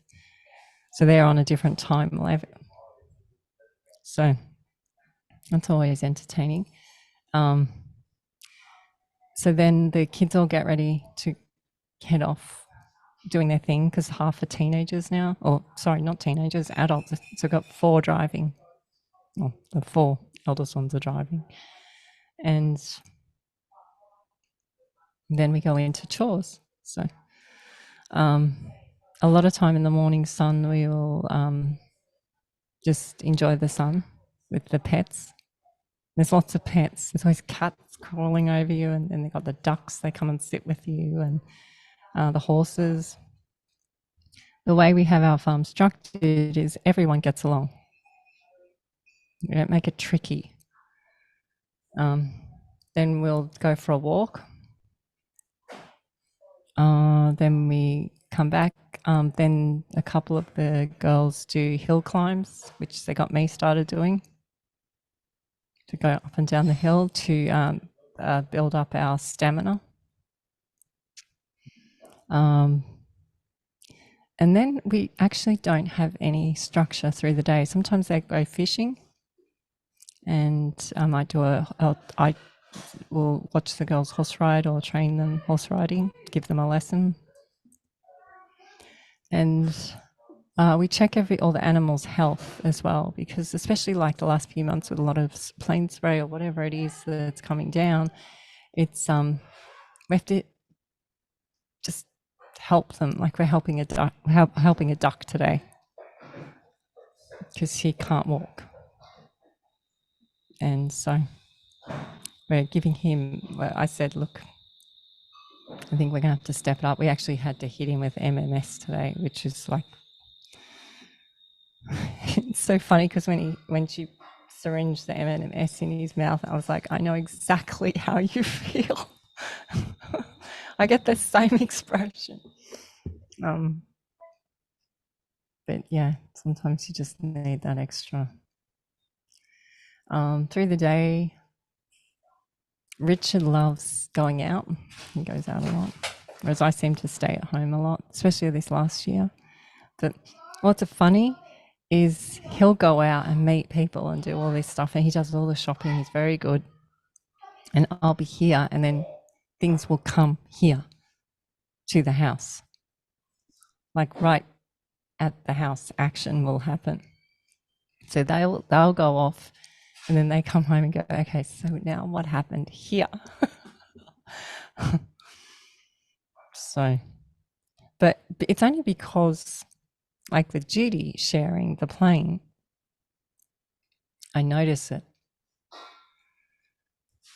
so they're on a different time level. So that's always entertaining. So then the kids all get ready to head off doing their thing, because half are teenagers now, or sorry, not teenagers, adults. So I've got 4 driving. Well, the 4 eldest ones are driving. And then we go into chores. So a lot of time in the morning sun, we will just enjoy the sun with the pets. There's lots of pets. There's always cats crawling over you, and then they've got the ducks, they come and sit with you, and the horses. The way we have our farm structured is everyone gets along. We don't make it tricky. Then we'll go for a walk. Then we come back. Then a couple of the girls do hill climbs, which they got me started doing, to go up and down the hill to build up our stamina. And then we actually don't have any structure through the day. Sometimes they go fishing, and I might do I will watch the girls horse ride or train them horse riding, give them a lesson. And we check all the animals' health as well, because especially like the last few months with a lot of plane spray or whatever it is that's coming down, it's we have to just help them. Like we're helping a duck today because he can't walk, and so we're giving him. Well, I said, look, I think we're gonna have to step it up. We actually had to hit him with MMS today, which is like it's so funny, because when she syringe the M&S in his mouth. I was like, I know exactly how you feel. I get the same expression. But yeah, sometimes you just need that extra. Through the day, Richard loves going out. He goes out a lot, whereas I seem to stay at home a lot, especially this last year. But what's funny is he'll go out and meet people and do all this stuff, and he does all the shopping. He's very good. And I'll be here, and then things will come here to the house. Like right at the house, action will happen. So they'll go off, and then they come home and go, okay, so now what happened here? So, but it's only because, like with Judy sharing the plane, I notice it.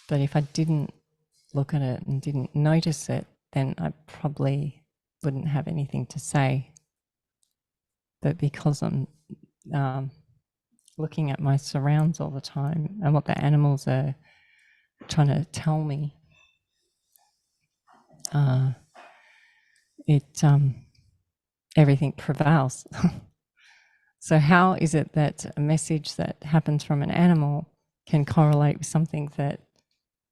But if I didn't look at it and didn't notice it, then I probably wouldn't have anything to say. But because I'm looking at my surrounds all the time and what the animals are trying to tell me, everything prevails. So how is it that a message that happens from an animal can correlate with something that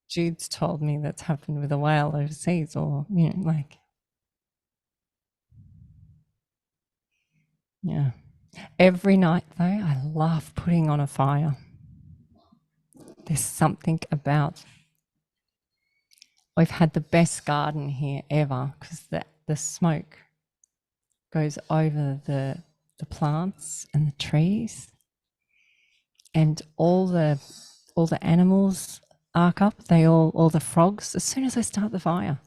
Jude's told me that's happened with a whale overseas, or, you know, like, yeah. Every night though, I love putting on a fire. There's something about, we've had the best garden here ever because the smoke goes over the plants and the trees, and all the animals arc up. They all the frogs, as soon as I start the fire.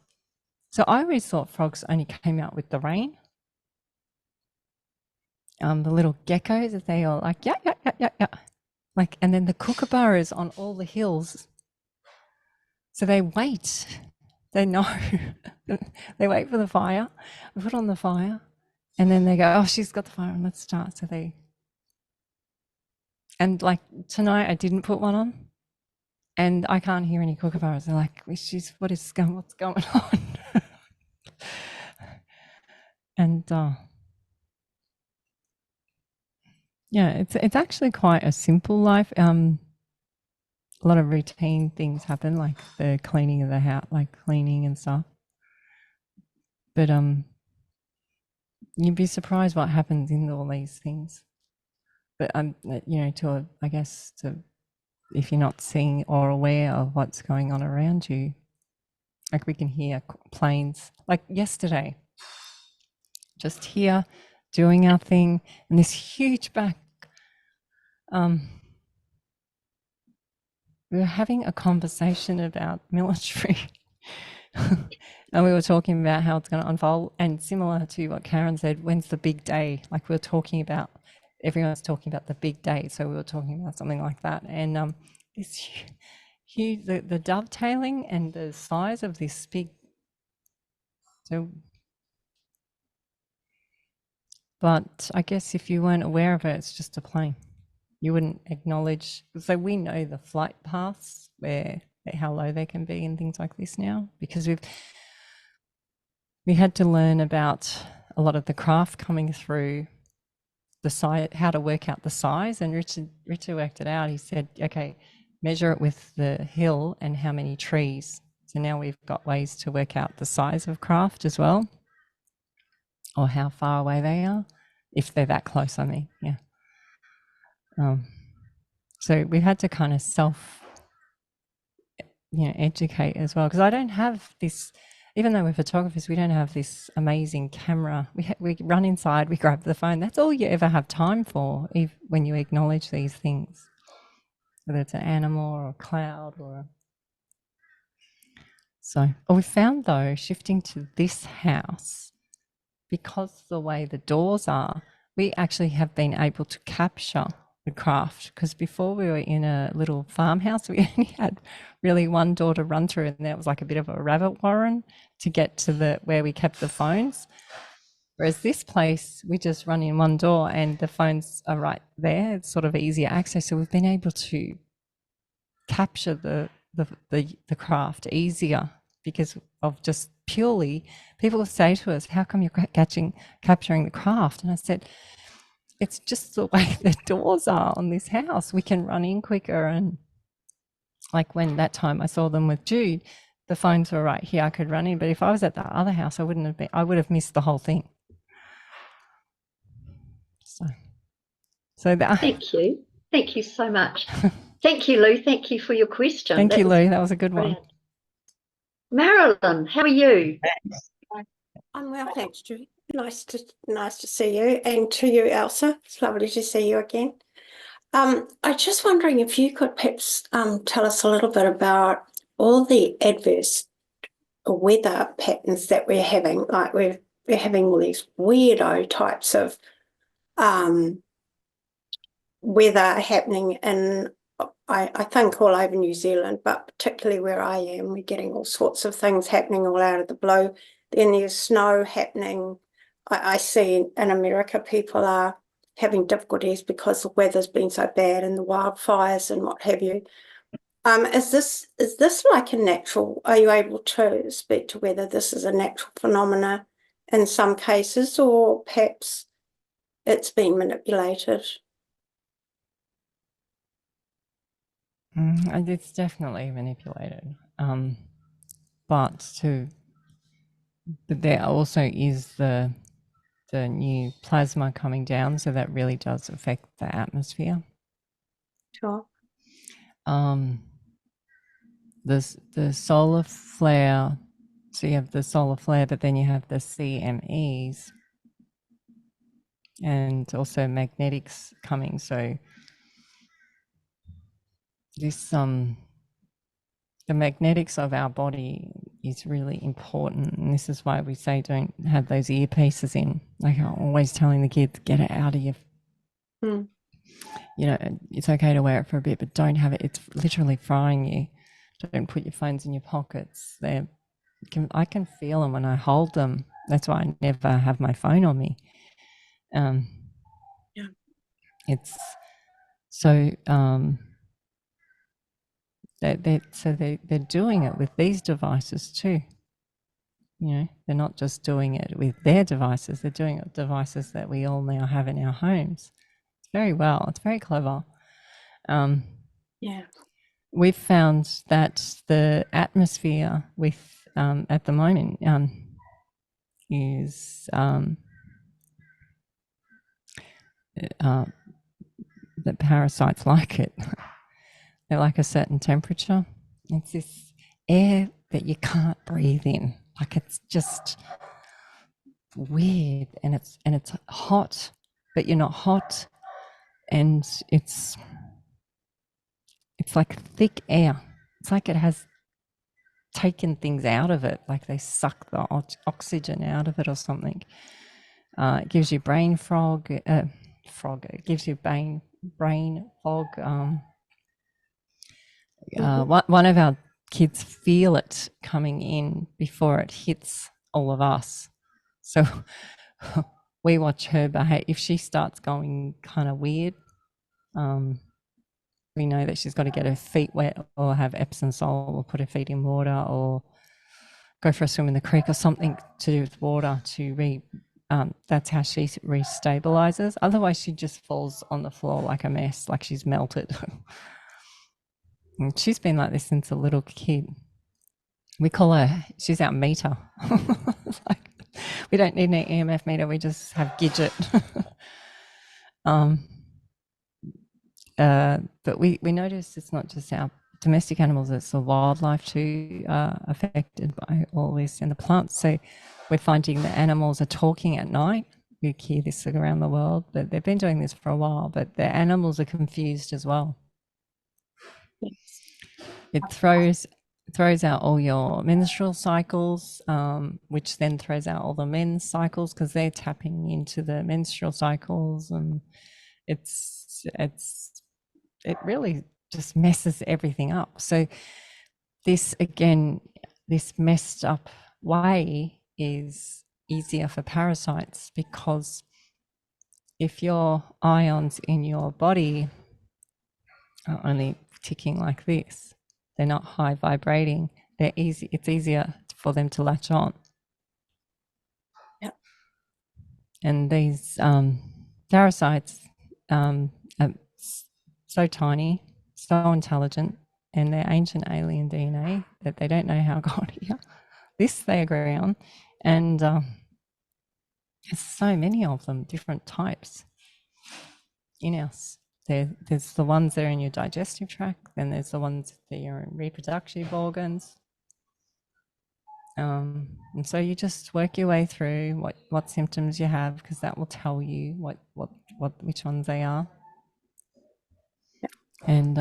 So I always thought frogs only came out with the rain. The little geckos, they all like yeah, like, and then the kookaburras on all the hills. So they wait. They know. They wait for the fire. I put on the fire, and then they go, oh, she's got the fire on, let's start. So they, and like tonight I didn't put one on, and I can't hear any kookaburras. They're like, what's going on? And yeah, it's actually quite a simple life. A lot of routine things happen, like the cleaning of the house, like cleaning and stuff. But you'd be surprised what happens in all these things. But you know, I guess if you're not seeing or aware of what's going on around you, like we can hear planes. Like yesterday, just here doing our thing, and this huge back. We were having a conversation about military. And we were talking about how it's going to unfold, and similar to what Karen said, when's the big day? Like we were talking about, everyone's talking about the big day, so we were talking about something like that. And this huge, the dovetailing and the size of this big, so, but I guess if you weren't aware of it, it's just a plane. You wouldn't acknowledge, so we know the flight paths, how low they can be and things like this now, because we had to learn about a lot of the craft coming through the size, how to work out the size. And Richard worked it out. He said, okay, measure it with the hill and how many trees. So now we've got ways to work out the size of craft as well, or how far away they are, if they're that close, I mean, yeah. So we had to kind of educate as well, because I don't have this, even though we're photographers, we don't have this amazing camera. We run inside, we grab the phone. That's all you ever have time for, when you acknowledge these things, whether it's an animal or a cloud or. So we found though, shifting to this house, because the way the doors are, we actually have been able to capture the craft, because before we were in a little farmhouse, we only had really one door to run through, and that was like a bit of a rabbit warren to get to where we kept the phones. Whereas this place, we just run in one door and the phones are right there. It's sort of easier access. So we've been able to capture the craft easier because of just purely people will say to us, how come you're capturing the craft? And I said, it's just the way the doors are on this house. We can run in quicker. And like when that time I saw them with Jude, the phones were right here, I could run in. But if I was at the other house, I would have missed the whole thing. So that, Thank you so much. Thank you, Lou. Thank you for your question. thank you, Lou. That was a good one. Brilliant. Marilyn, how are you? I'm well, thanks, Jude. Nice to see you, and to you, Elsa. It's lovely to see you again. I'm just wondering if you could perhaps tell us a little bit about all the adverse weather patterns that we're having. Like we're having all these weirdo types of weather happening in, I think, all over New Zealand, but particularly where I am, we're getting all sorts of things happening all out of the blue. Then there's snow happening. I see in America people are having difficulties because the weather's been so bad and the wildfires and what have you. Is this like a natural? Are you able to speak to whether this is a natural phenomena in some cases, or perhaps it's been manipulated? And it's definitely manipulated. But there also is the new plasma coming down, so that really does affect the atmosphere. Sure. The solar flare, so you have the solar flare, but then you have the CMEs and also magnetics coming. So this the magnetics of our body is really important, and this is why we say don't have those earpieces in. Like I'm always telling the kids, get it out of your you know, it's okay to wear it for a bit, but don't have it. It's literally frying you. Don't put your phones in your pockets. I can feel them when I hold them. That's why I never have my phone on me. Yeah. It's so they're doing it with these devices too. You know, they're not just doing it with their devices. They're doing it with devices that we all now have in our homes. It's very clever. Yeah. We've found that the atmosphere with at the moment is that parasites like it. They like a certain temperature. It's this air that you can't breathe in. Like it's just weird, and it's hot, but you're not hot, and it's like thick air. It's like it has taken things out of it, like they suck the oxygen out of it or something. It gives you brain fog. It gives you brain fog. One of our kids feel it coming in before it hits all of us. So we watch her behave. If she starts going kind of weird, we know that she's got to get her feet wet or have Epsom salt or put her feet in water or go for a swim in the creek or something to do with water to that's how she restabilizes. Otherwise, she just falls on the floor like a mess, like she's melted. And she's been like this since a little kid. We call her, she's our meter. Like, we don't need an EMF meter, we just have Gidget. But we notice it's not just our domestic animals, it's the wildlife too affected by all this, and the plants. So we're finding the animals are talking at night. We hear this around the world, but they've been doing this for a while, but the animals are confused as well. It throws out all your menstrual cycles, which then throws out all the men's cycles because they're tapping into the menstrual cycles, and it really just messes everything up. So this, again, this messed up way is easier for parasites, because if your ions in your body are only ticking like this, they're not high vibrating, it's easier for them to latch on. Yep. And these parasites are so tiny, so intelligent, and they're ancient alien DNA that they don't know how got here. This they agree on. And there's so many of them, different types in us. There's the ones that are in your digestive tract, then there's the ones that are in reproductive organs. And so you just work your way through what symptoms you have, because that will tell you which ones they are. And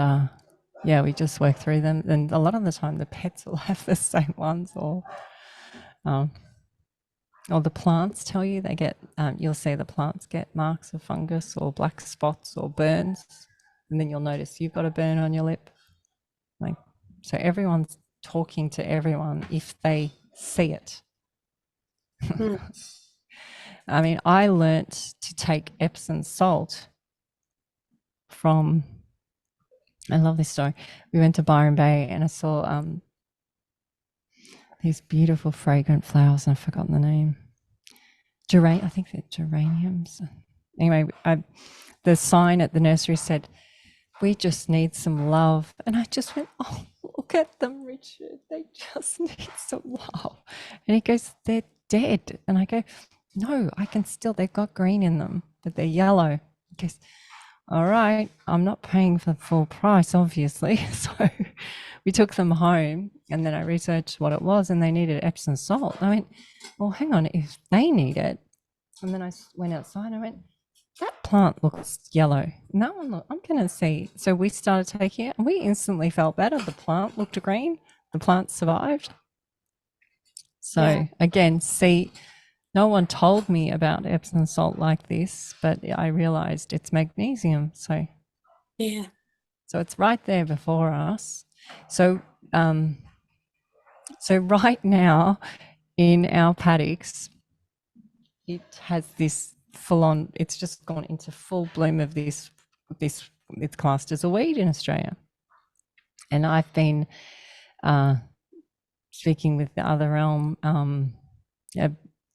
yeah, we just work through them. And a lot of the time the pets will have the same ones, or the plants tell you they get, you'll see the plants get marks of fungus or black spots or burns. And then you'll notice you've got a burn on your lip. Like, so everyone's talking to everyone if they see it. I mean, I learnt to take Epsom salt from, I love this story. We went to Byron Bay and I saw these beautiful fragrant flowers, and I've forgotten the name. I think they're geraniums. Anyway, the sign at the nursery said, "We just need some love." And I just went, "Oh, look at them, Richard. They just need some love." And he goes, "They're dead." And I go, "No, I can still, they've got green in them, but they're yellow." He goes, "All right, I'm not paying for full price, obviously." So we took them home, and then I researched what it was, and they needed Epsom salt. I went, "Well, hang on, if they need it." And then I went outside and I went, "That plant looks yellow. And that one, I'm going to see." So we started taking it, and we instantly felt better. The plant looked green. The plant survived. So again, see, no one told me about Epsom salt like this, but I realized it's magnesium. So Yeah. so it's right there before us. So so right now in our paddocks, it has this full on, it's just gone into full bloom of this, it's classed as a weed in Australia. And I've been speaking with the other realm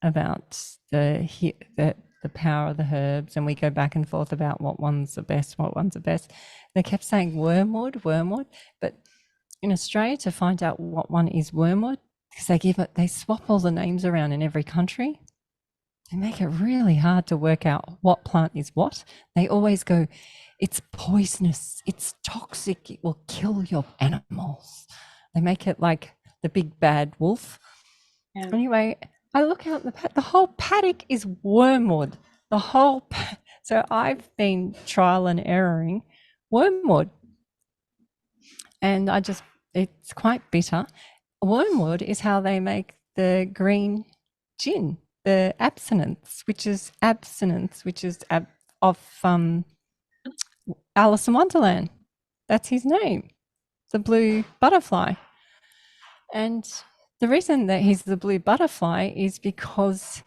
about the power of the herbs, and we go back and forth about what ones are best, what ones are best. They kept saying wormwood, but in Australia, to find out what one is wormwood, because they swap all the names around in every country. They make it really hard to work out what plant is what. They always go, "It's poisonous, it's toxic, it will kill your animals." They make it like the big bad wolf. Yeah. Anyway, I look out the whole paddock is wormwood. So I've been trial and erroring wormwood. And it's quite bitter. Wormwood is how they make the green gin, the abstinence, which is of Alice in Wonderland. That's his name, the blue butterfly. And the reason that he's the blue butterfly is because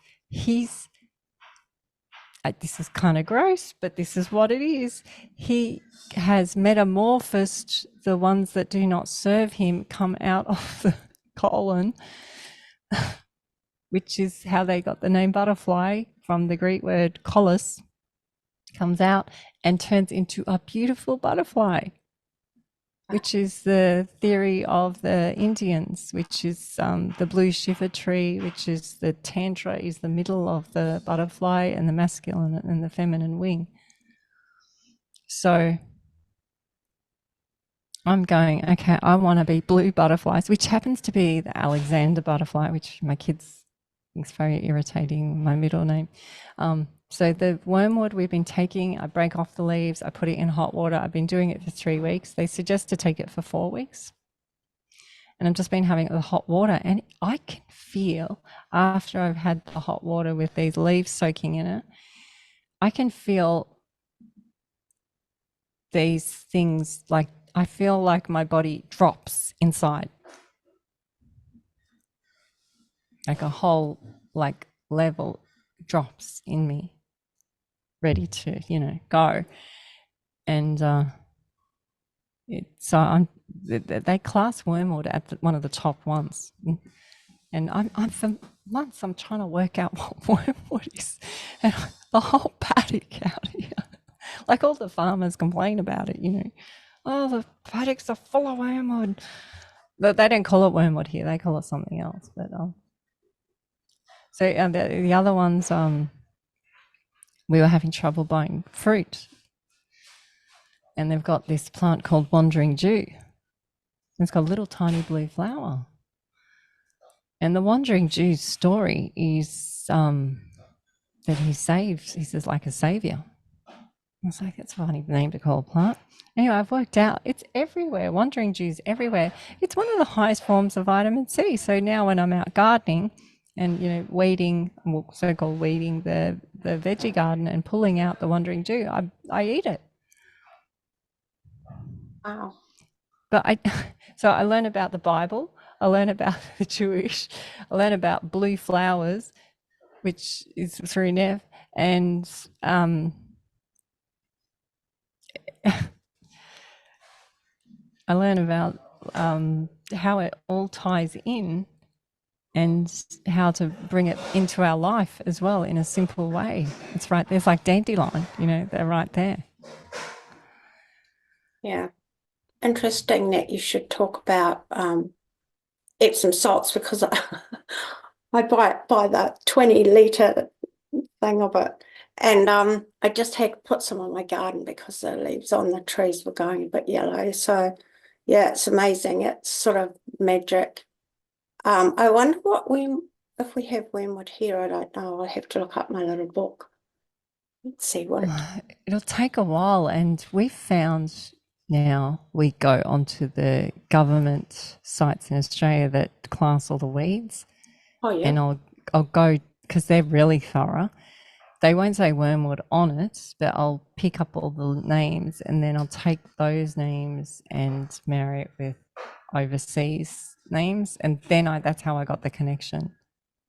this is kind of gross, but this is what it is. He has metamorphosed the ones that do not serve him, come out of the colon, which is how they got the name butterfly from the Greek word kolos, comes out and turns into a beautiful butterfly, which is the theory of the Indians, which is the blue shiver tree, which is the tantra is the middle of the butterfly, and the masculine and the feminine wing. So I'm going, okay, I want to be blue butterflies, which happens to be the Alexander butterfly, which my kids think's very irritating, my middle name. So the wormwood we've been taking, I break off the leaves, I put it in hot water. I've been doing it for 3 weeks. They suggest to take it for 4 weeks. And I've just been having the hot water, and I can feel, after I've had the hot water with these leaves soaking in it, I can feel these things, like I feel like my body drops inside. Like a whole, like level drops in me, ready to, go. And so they class wormwood at one of the top ones. And I'm for months I'm trying to work out what wormwood is, and the whole paddock out here, like all the farmers complain about it. Oh, the paddocks are full of wormwood, but they don't call it wormwood here. They call it something else. But so the other ones, we were having trouble buying fruit, and they've got this plant called wandering Jew. It's got a little tiny blue flower. And the wandering Jew's story is that he saves, he's just like a savior. I was like, that's a funny name to call a plant. Anyway, I've worked out it's everywhere. Wandering Jew's everywhere. It's one of the highest forms of vitamin C. So now when I'm out gardening and, weeding, so-called weeding the veggie garden and pulling out the wandering Jew, I eat it. Wow. But I learn about the Bible. I learn about the Jewish. I learn about blue flowers, which is through Nev, and I learn about how it all ties in and how to bring it into our life as well in a simple way. It's right there's like dandelion, they're right there. Yeah. Interesting that you should talk about Epsom salts, because I buy the 20-litre thing of it, and I just had to put some on my garden because the leaves on the trees were going a bit yellow. So yeah, it's amazing. It's sort of magic. I wonder if we have wormwood here. I don't know. I'll have to look up my little book. Let's see what It'll take a while, and we've found now we go onto the government sites in Australia that class all the weeds. Oh yeah. And I'll go, because they're really thorough. They won't say wormwood on it, but I'll pick up all the names, and then I'll take those names and marry it with overseas names, and then that's how I got the connection.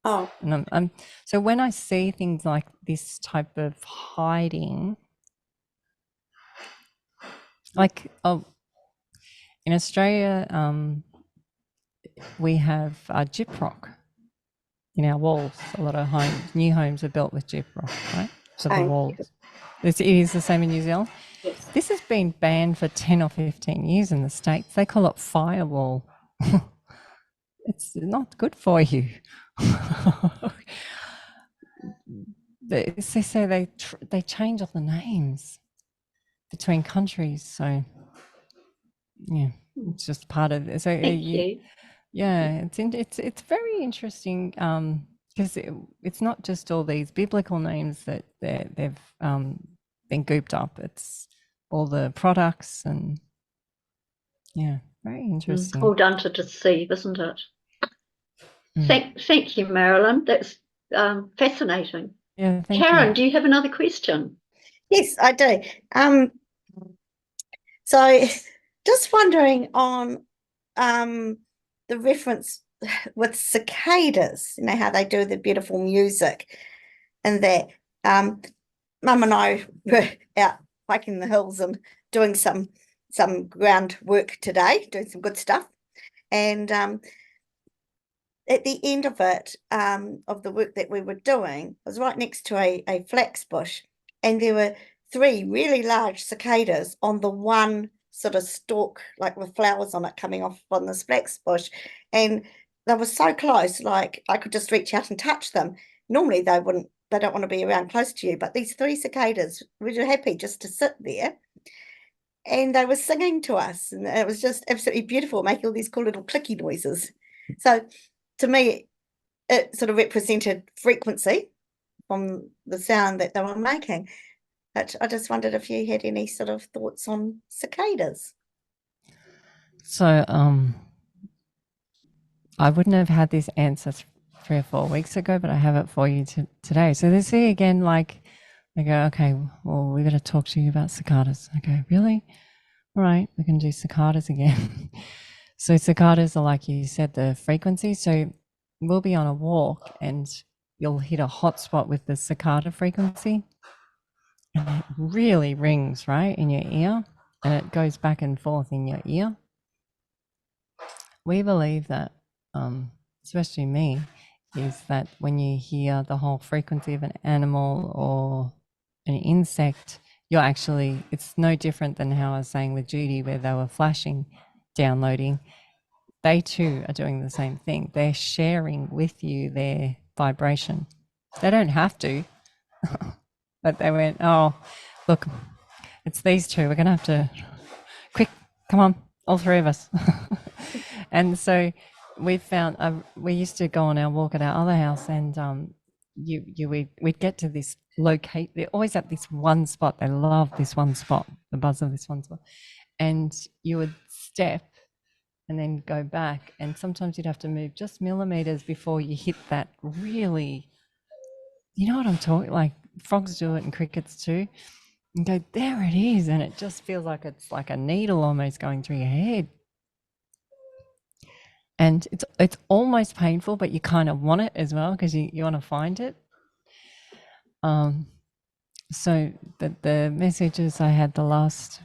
Oh. And so when I see things like this type of hiding, like in Australia, we have gyprock in our walls. A lot of new homes are built with gyprock, right? So the walls. It is the same in New Zealand. Yes. This has been banned for 10 or 15 years in the States. They call it firewall. It's not good for you. They say they change all the names between countries. So yeah, it's just part of it. So Thank you. yeah, it's very interesting because it's not just all these biblical names that they've been gooped up. It's all the products, and yeah, very interesting. All done to deceive, isn't it? Mm. Thank you, Marilyn. That's fascinating. Yeah, thank Karen, you. do you have another question? Yes, I do. So just wondering on the reference with cicadas, how they do the beautiful music, and that Mum and I were out hiking the hills and doing some groundwork today, doing some good stuff. And at the end of it, of the work that we were doing, was right next to a flax bush, and there were 3 really large cicadas on the one sort of stalk, like with flowers on it coming off on this flax bush. And they were so close, like I could just reach out and touch them. Normally they don't want to be around close to you, but these 3 cicadas were happy just to sit there. And they were singing to us, and it was just absolutely beautiful, making all these cool little clicky noises. So to me, it sort of represented frequency from the sound that they were making. But I just wondered if you had any sort of thoughts on cicadas. So I wouldn't have had this answer 3 or 4 weeks ago, but I have it for you today. So they see again, like they go, okay, well, we got to talk to you about cicadas. I go, really? All right, we can do cicadas again. So cicadas are, like you said, the frequency. So we'll be on a walk, and you'll hit a hotspot with the cicada frequency, and it really rings right in your ear, and it goes back and forth in your ear. We believe that, especially me, is that when you hear the whole frequency of an animal or an insect, you're actually, it's no different than how I was saying with Judy, where they were flashing, downloading. They too are doing the same thing. They're sharing with you their vibration. They don't have to, but they went, oh, look, it's these two. We're going to have to, quick, come on, all three of us. And so we found, we used to go on our walk at our other house, and we'd get to this they're always at this one spot. They love this one spot, the buzz of this one spot. And you would step and then go back, and sometimes you'd have to move just millimeters before you hit that really, you know what I'm talking, like frogs do it and crickets too, and go, there it is, and it just feels like it's like a needle almost going through your head. And it's almost painful, but you kind of want it as well, because you want to find it. So the messages I had the last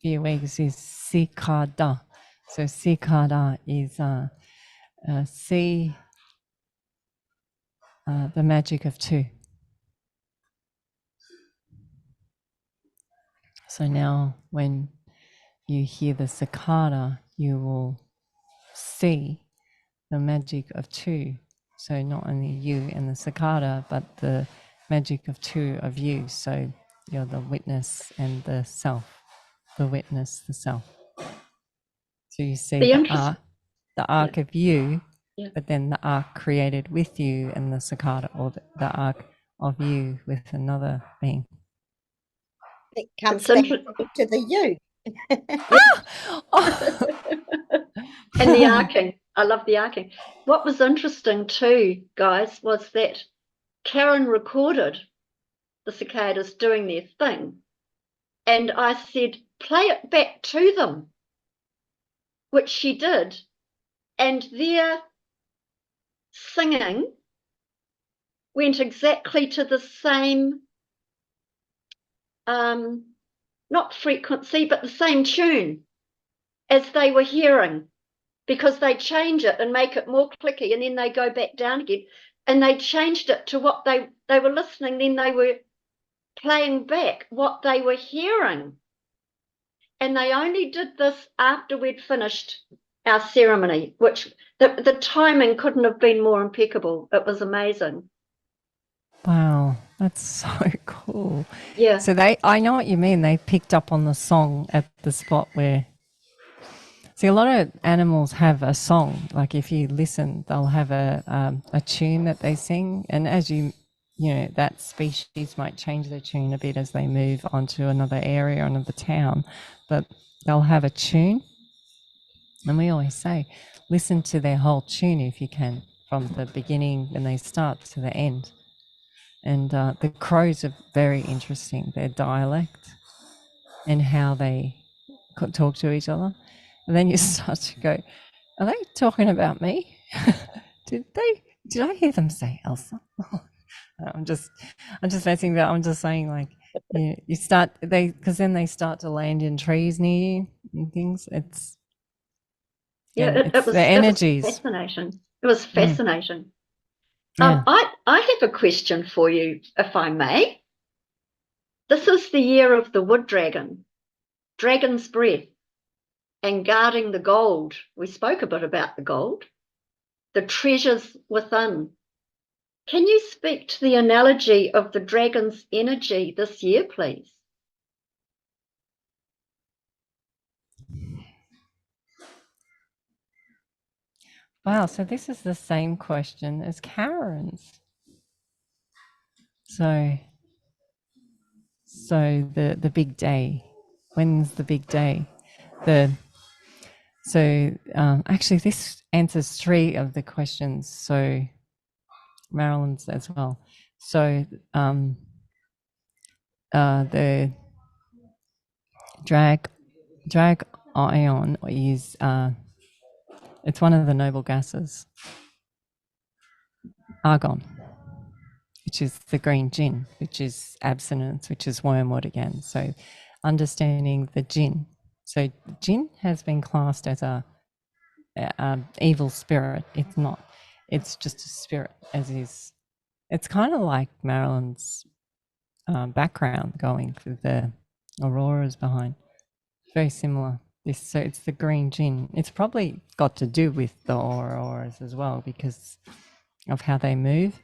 few weeks is Cicada. So Cicada is see the magic of two. So now when you hear the cicada, you will see the magic of two. So not only you and the cicada, but the magic of two of you. So you're the witness and the self, the witness, the self. So you see the arc of you, but then the arc created with you and the cicada, or the arc of you with another being. It comes back to the you. And the arcing. I love the arcing. What was interesting too, guys, was that Karen recorded the cicadas doing their thing. And I said, play it back to them, which she did. And their singing went exactly to the same, not frequency, but the same tune as they were hearing, because they change it and make it more clicky, and then they go back down again. And they changed it to what they were listening, then they were playing back what they were hearing. And they only did this after we'd finished our ceremony, which the timing couldn't have been more impeccable. It was amazing. Wow, that's so cool. Yeah. So I know what you mean. They picked up on the song at the spot where, see, a lot of animals have a song. Like if you listen, they'll have a tune that they sing. And as you know, that species might change their tune a bit as they move onto another area, another town, but they'll have a tune. And we always say, listen to their whole tune if you can, from the beginning when they start to the end. And the crows are very interesting, their dialect and how they talk to each other. And then you start to go, are they talking about me? Did I hear them say Elsa? I'm just messing about. I'm just saying, like, you start, because then they start to land in trees near you and things. It's it was the energies. It was fascinating. It was fascinating. Yeah. I have a question for you, if I may. This is the year of the wood dragon, dragon's breath, and guarding the gold. We spoke a bit about the gold, the treasures within. Can you speak to the analogy of the dragon's energy this year, please? Wow, so this is the same question as Karen's. So the big day. When's the big day? Actually this answers 3 of the questions. So Marilyn's as well. So the drag ion is it's one of the noble gases. argon, which is the green gin, which is abstinence, which is wormwood again. So understanding the jinn. So jinn has been classed as a evil spirit. It's not. It's just a spirit, as is. It's kind of like Marilyn's background going through the auroras behind. Very similar. So it's the green gin. It's probably got to do with the auroras as well because of how they move.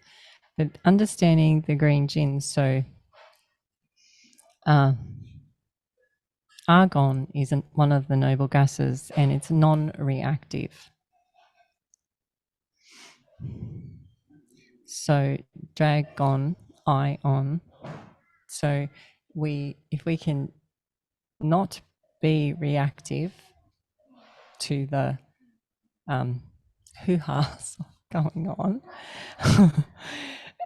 But understanding the green gin, so argon is one of the noble gases and it's non-reactive. So dragon, ion. So if we can not be reactive to the hoo-has going on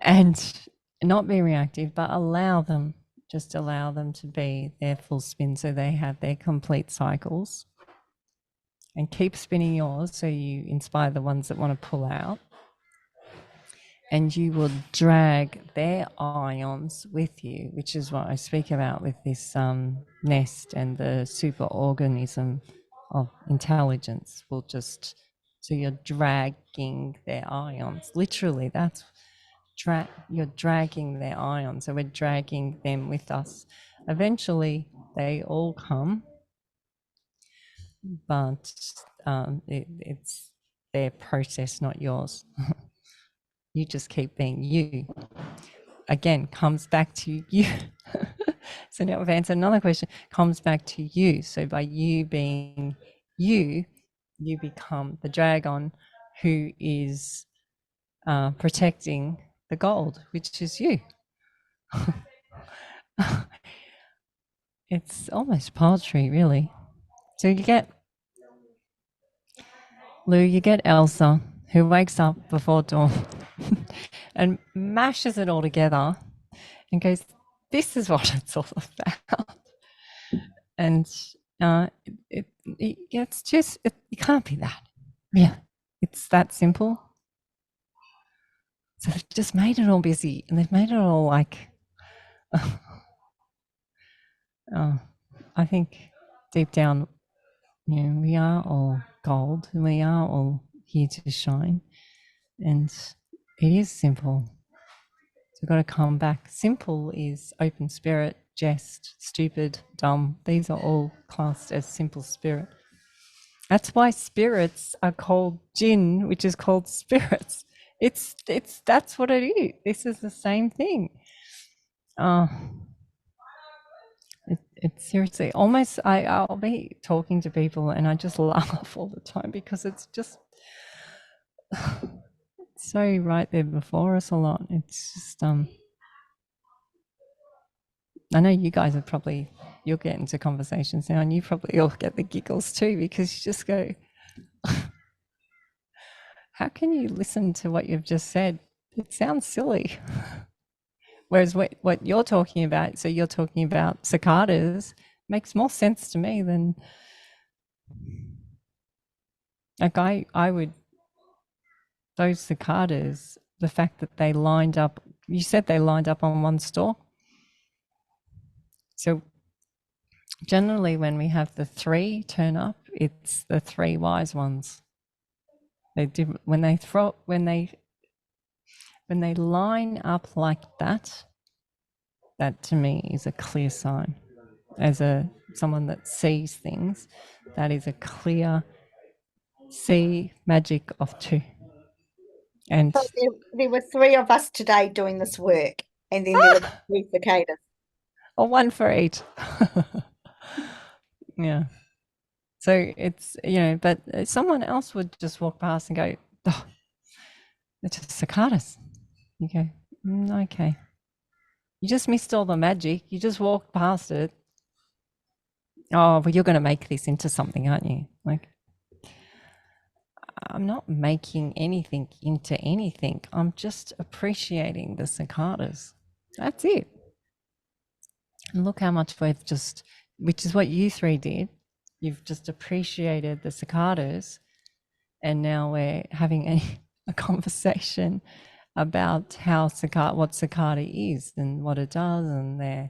and not be reactive, but just allow them to be their full spin so they have their complete cycles, and keep spinning yours so you inspire the ones that want to pull out, and you will drag their ions with you, which is what I speak about with this nest and the superorganism of intelligence. So you're dragging their ions. Literally, you're dragging their ions. So we're dragging them with us. Eventually, they all come, but it's their process, not yours. You just keep being you. Again, comes back to you. So now we've answered another question, comes back to you. So by you being you, you become the dragon who is protecting the gold, which is you. It's almost poetry, really. So you get Lou, you get Elsa, who wakes up before dawn and mashes it all together and goes, this is what it's all about. And it's just, it can't be that. Yeah, it's that simple. So they've just made it all busy and they've made it all like, I think deep down, we are all gold and we are all here to shine. And it is simple. So we've got to come back. Simple is open spirit, jest, stupid, dumb. These are all classed as simple spirit. That's why spirits are called jinn, which is called spirits. That's what it is. This is the same thing. It's seriously almost, I'll be talking to people and I just laugh all the time because it's just so right there before us a lot. It's just I know you guys you'll get into conversations now and you probably all get the giggles too, because you just go, how can you listen to what you've just said? It sounds silly. Whereas what you're talking about, so you're talking about cicadas, makes more sense to me than, like I would, those cicadas, the fact that they lined up, you said they lined up on one stalk. So generally when we have the three turn up, it's the three wise ones. They did when they line up like that, that to me is a clear sign. As someone that sees things, that is a clear magic of two. And So there were three of us today doing this work, and then there were three cicadas. or one for each. Yeah. So it's, but someone else would just walk past and go, oh, it's just cicadas. You go, okay. You just missed all the magic. You just walked past it. Oh, well, you're going to make this into something, aren't you? Like, I'm not making anything into anything. I'm just appreciating the cicadas. That's it. And look how much we've just, which is what you three did. You've just appreciated the cicadas. And now we're having a conversation about how what cicada is and what it does, and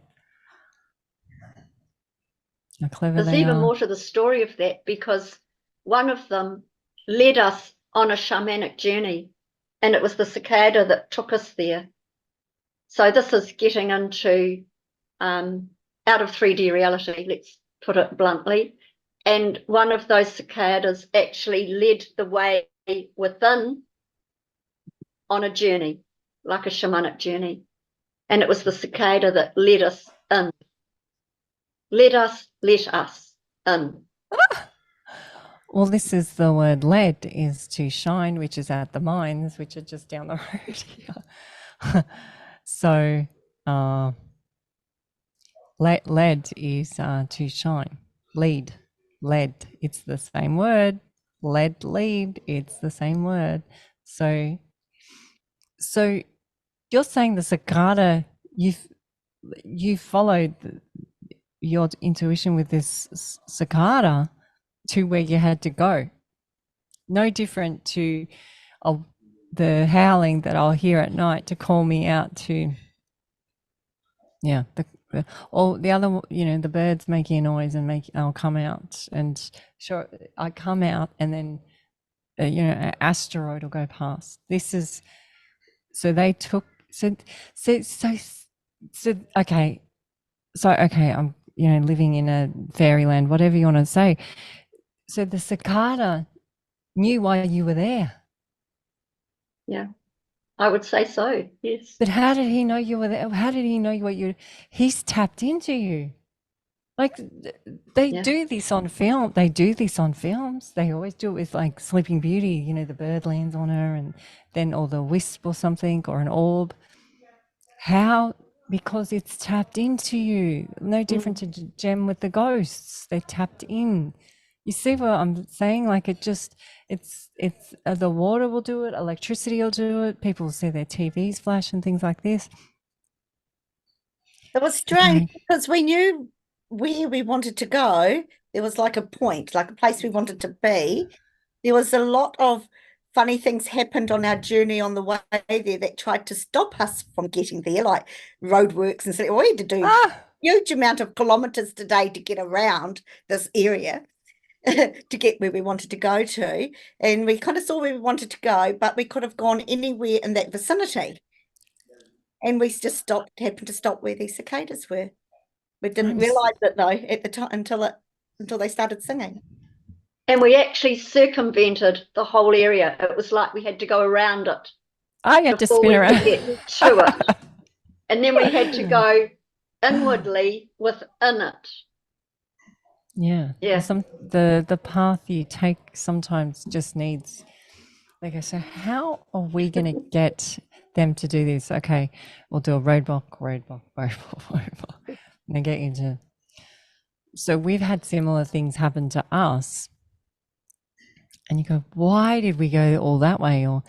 how clever There's they even are. more to the story of that, because one of them led us on a shamanic journey, and it was the cicada that took us there. So this is getting into out of 3D reality, let's put it bluntly. And one of those cicadas actually led the way within on a journey, like a shamanic journey. And it was the cicada that led us in. Let us in. Well, this is the word "led" is to shine, which is at the mines, which are just down the road here. So, led is to shine. Lead, led. It's the same word. Led, lead. It's the same word. So you're saying the cicada, you followed your intuition with this cicada to where you had to go. No different to the howling that I'll hear at night to call me out to, or the other, the birds making a noise and I'll come out, and sure, I come out, and then, an asteroid will go past. This is, so they took, okay, I'm, living in a fairyland, whatever you want to say. So the cicada knew why you were there. Yeah, I would say so, yes. But how did he know you were there? How did he know he's tapped into you? Like, they do this on film. They do this on films. They always do it with, like, Sleeping Beauty, the bird lands on her, and then, or the wisp or something, or an orb. How? Because it's tapped into you. No different to Gem with the ghosts. They tapped in. You see what I'm saying? Like, it's the water will do it, electricity will do it. People will see their TVs flash and things like this. It was strange because we knew where we wanted to go. There was like a point, like a place we wanted to be. There was a lot of funny things happened on our journey on the way there that tried to stop us from getting there, like roadworks and so we had to do a huge amount of kilometers today to get around this area to get where we wanted to go to. And we kind of saw where we wanted to go, but we could have gone anywhere in that vicinity. And we just happened to stop where these cicadas were. We didn't realise it though at the time until they started singing. And we actually circumvented the whole area. It was like we had to go around it. I had to spin around. Get to it. And then we had to go inwardly within it. Yeah. The path you take sometimes just needs, like I say, how are we going to get them to do this? Okay, we'll do a roadblock. And then get into. So we've had similar things happen to us. And you go, why did we go all that way? Or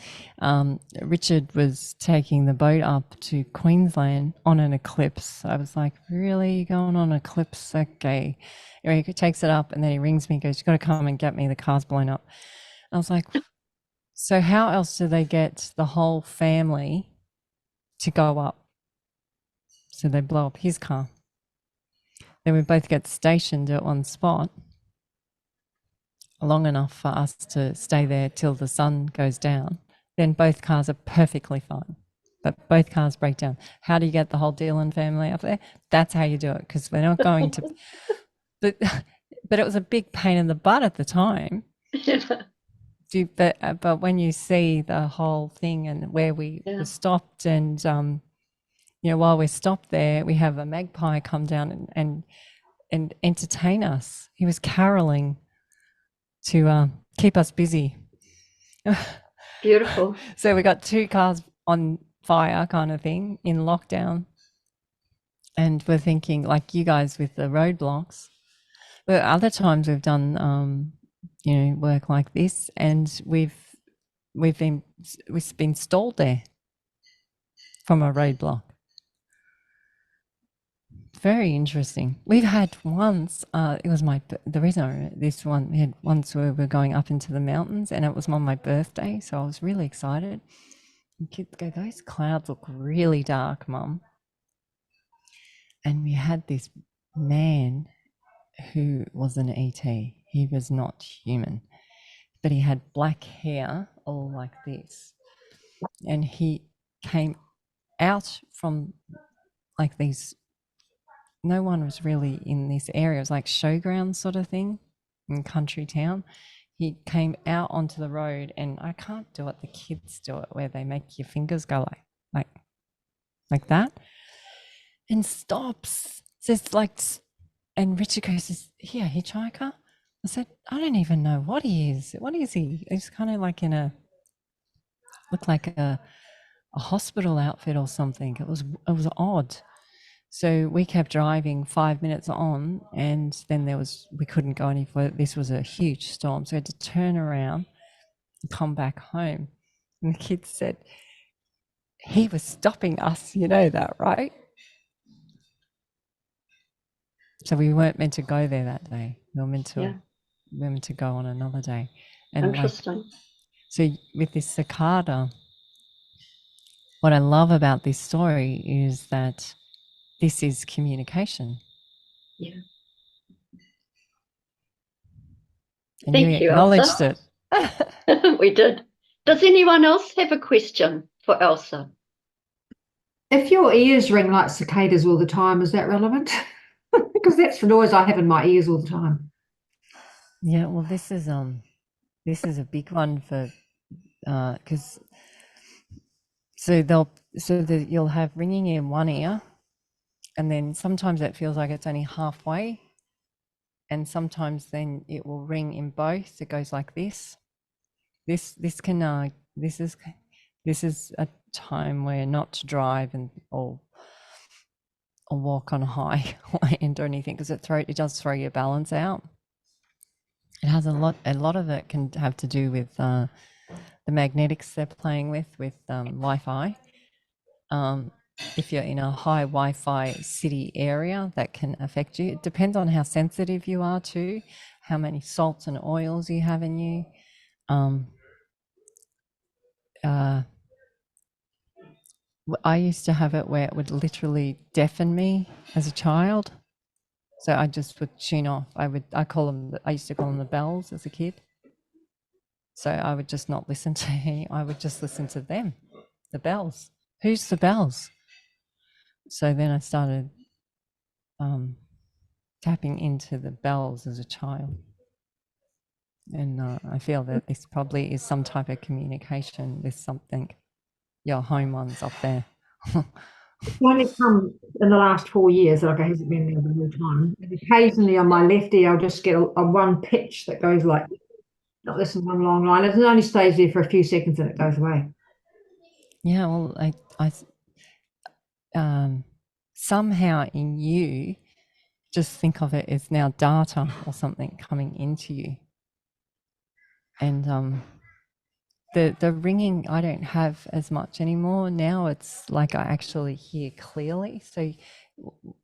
Richard was taking the boat up to Queensland on an eclipse. I was like, really? You going on an eclipse? Okay. Anyway, he takes it up and then he rings me and goes, you got to come and get me. The car's blown up. I was like, so how else do they get the whole family to go up? So they blow up his car. Then we both get stationed at one spot long enough for us to stay there till the sun goes down. Then both cars are perfectly fine, but both cars break down. How do you get the whole Dillon family up there? That's how you do it, because we're not going to. But it was a big pain in the butt at the time. But when you see the whole thing and where we were stopped, and while we're stopped there, we have a magpie come down and entertain us. He was caroling to keep us busy. Beautiful. So we got 2 cars on fire kind of thing in lockdown. And we're thinking, like you guys with the roadblocks. But other times we've done, work like this, and we've been stalled there from a roadblock. Very interesting. We've had once, it was the reason I remember this one, we had once where we were going up into the mountains and it was on my birthday. So I was really excited. And kids go, those clouds look really dark, Mum. And we had this man who was an ET. He was not human, but he had black hair all like this. And he came out from like these, no one was really in this area. It was like showground sort of thing in country town. He came out onto the road, and I can't do it. The kids do it, where they make your fingers go like that, and stops. Says like, and Richard goes, "Is he a hitchhiker?" I said, "I don't even know what he is. What is he?" He's kind of like looked like a hospital outfit or something. It was odd. So we kept driving 5 minutes on, and then we couldn't go any further. This was a huge storm, so we had to turn around and come back home. And the kids said, he was stopping us, you know that, right? So we weren't meant to go there that day. We were meant to go on another day. And Interesting. so with this cicada, what I love about this story is that this is communication. Yeah. And Thank you, acknowledged Elsa. it. We did. Does anyone else have a question for Elsa? If your ears ring like cicadas all the time, is that relevant? Because that's the noise I have in my ears all the time. Yeah, well, this is a big one for because you'll have ringing in one ear, and then sometimes it feels like it's only halfway, and sometimes then it will ring in both. It goes like this. This is a time where not to drive or walk on a high land or anything, because it does throw your balance out. It has a lot of it can have to do with the magnetics they're playing with Wi-Fi. If you're in a high Wi-Fi city area, that can affect you. It depends on how sensitive you are to, how many salts and oils you have in you. I used to have it where it would literally deafen me as a child. So I just would tune off. I used to call them the bells as a kid. So I would just not listen to I would just listen to them, the bells. Who's the bells? So then I started tapping into the bells as a child. And I feel that this probably is some type of communication with something. Your home ones up there. It's only come in the last 4 years, like it hasn't been there the whole time. And occasionally on my left ear, I'll just get a one pitch that goes like, not this in one long line. It only stays there for a few seconds and it goes away. Yeah, well, I somehow in you just think of it as now data or something coming into you. And the ringing I don't have as much anymore. Now it's like I actually hear clearly.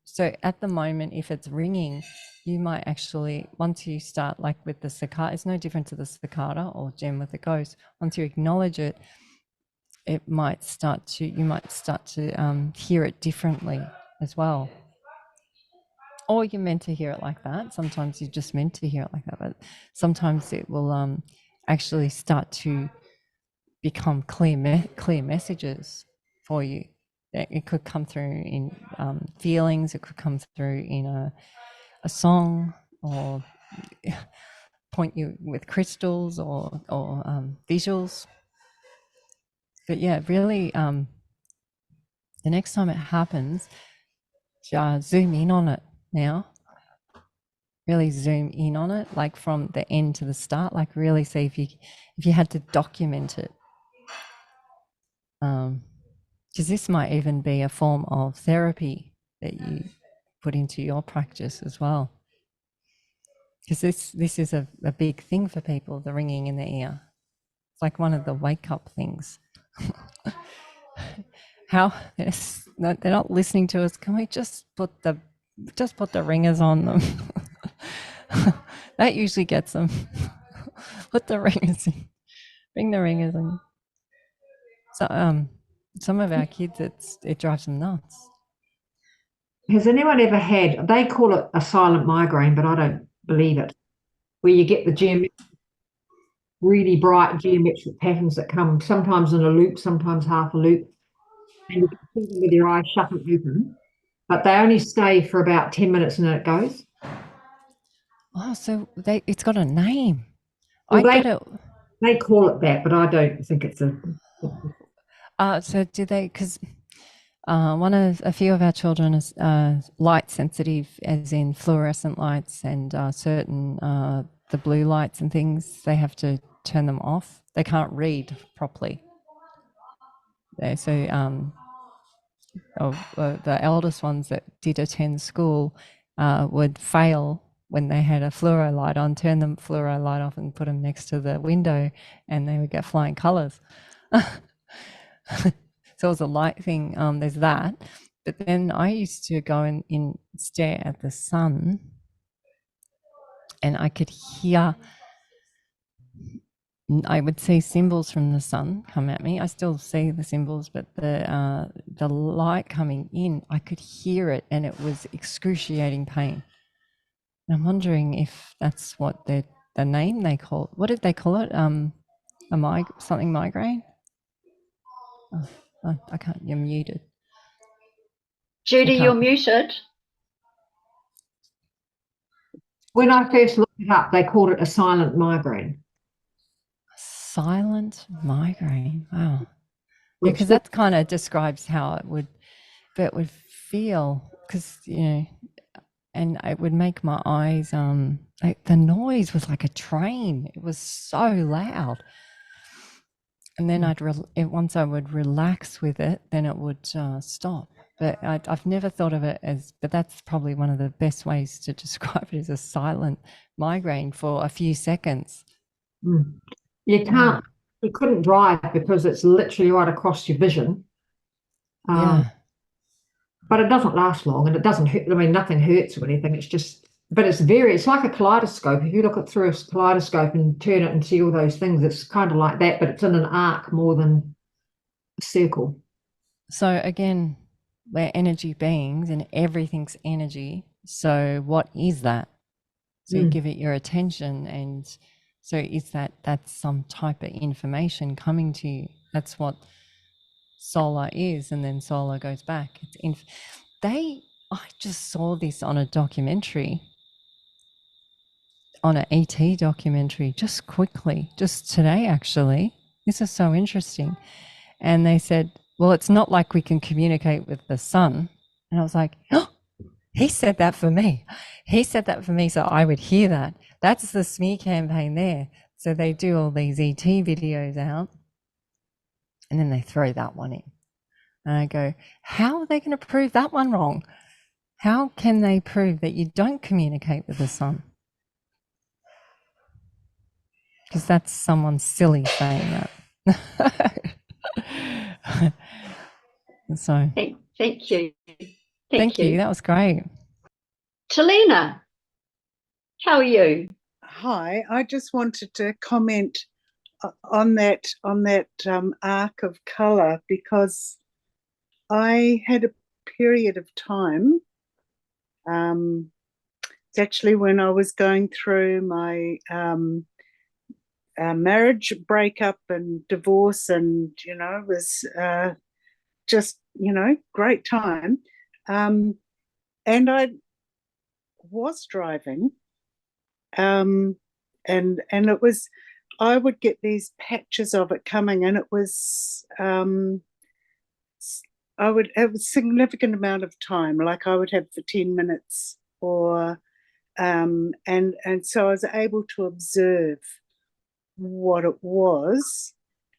So at the moment, if it's ringing, you might actually, once you start like with the cicada, it's no different to the cicada or gem with the ghost. Once you acknowledge it, you might start to hear it differently as well. Or you're meant to hear it like that. Sometimes you're just meant to hear it like that, but sometimes it will actually start to become clear messages for you. It could come through in feelings. It could come through in a song, or point you with crystals or visuals. But yeah, really, the next time it happens, zoom in on it now. Really zoom in on it, like from the end to the start. Like really see if you had to document it. Because this might even be a form of therapy that you put into your practice as well. Because this is a big thing for people, the ringing in the ear. It's like one of the wake up things. How they're not listening to us. Can we just put the ringers on them? That usually gets them. Put the ringers in. Bring the ringers in. So some of our kids, it drives them nuts. Has anyone ever had, they call it a silent migraine, but I don't believe it, where you get the really bright geometric patterns that come sometimes in a loop, sometimes half a loop, and you can see them with your eyes shut and open, but they only stay for about 10 minutes and then it goes. Oh, so it's got a name. Well, I get it. they call it that, but I don't think it's a. So do they? Because a few of our children is light sensitive, as in fluorescent lights and certain the blue lights and things. They have to turn them off. They can't read properly. So the eldest ones that did attend school would fail when they had a fluoro light on, turn the fluoro light off and put them next to the window, and they would get flying colors. So it was a light thing. There's that. But then I used to go and stare at the sun, and I could hear, I would see symbols from the sun come at me. I still see the symbols, but the light coming in, I could hear it, and it was excruciating pain. And I'm wondering if that's what the name they call it. What did they call it? Something migraine? Oh, I can't. You're muted. Judy, you're muted. When I first looked it up, they called it a silent migraine. Silent migraine. Wow. Because that kind of describes how it would feel, because and it would make my eyes like the noise was like a train. It was so loud. And then once I would relax with it, then it would stop. But I've never thought of it as, but that's probably one of the best ways to describe it, as a silent migraine for a few seconds. You can't, you couldn't drive because it's literally right across your vision. Yeah. But it doesn't last long, and it doesn't hurt. I mean, nothing hurts or anything. It's just, but it's like a kaleidoscope. If you look at through a kaleidoscope and turn it and see all those things, it's kind of like that, but it's in an arc more than a circle. So again, we're energy beings and everything's energy. So what is that? So you give it your attention, and so that's some type of information coming to you. That's what solar is, and then solar goes back. I just saw this on a documentary, on an ET documentary, just today actually. This is so interesting. And they said, well, it's not like we can communicate with the sun. And I was like, oh, he said that for me. He said that for me, so I would hear that. That's the smear campaign there. So they do all these ET videos out, and then they throw that one in. And I go, how are they going to prove that one wrong? How can they prove that you don't communicate with the sun? Because that's someone silly saying that. So Thank you. Thank you. That was great. Talina, how are you? Hi, I just wanted to comment on that arc of color, because I had a period of time, it's actually when I was going through my marriage breakup and divorce, and it was just great time, and I was driving, and it was, I would get these patches of it coming, and it was I would have a significant amount of time, like I would have for 10 minutes, or and so I was able to observe what it was,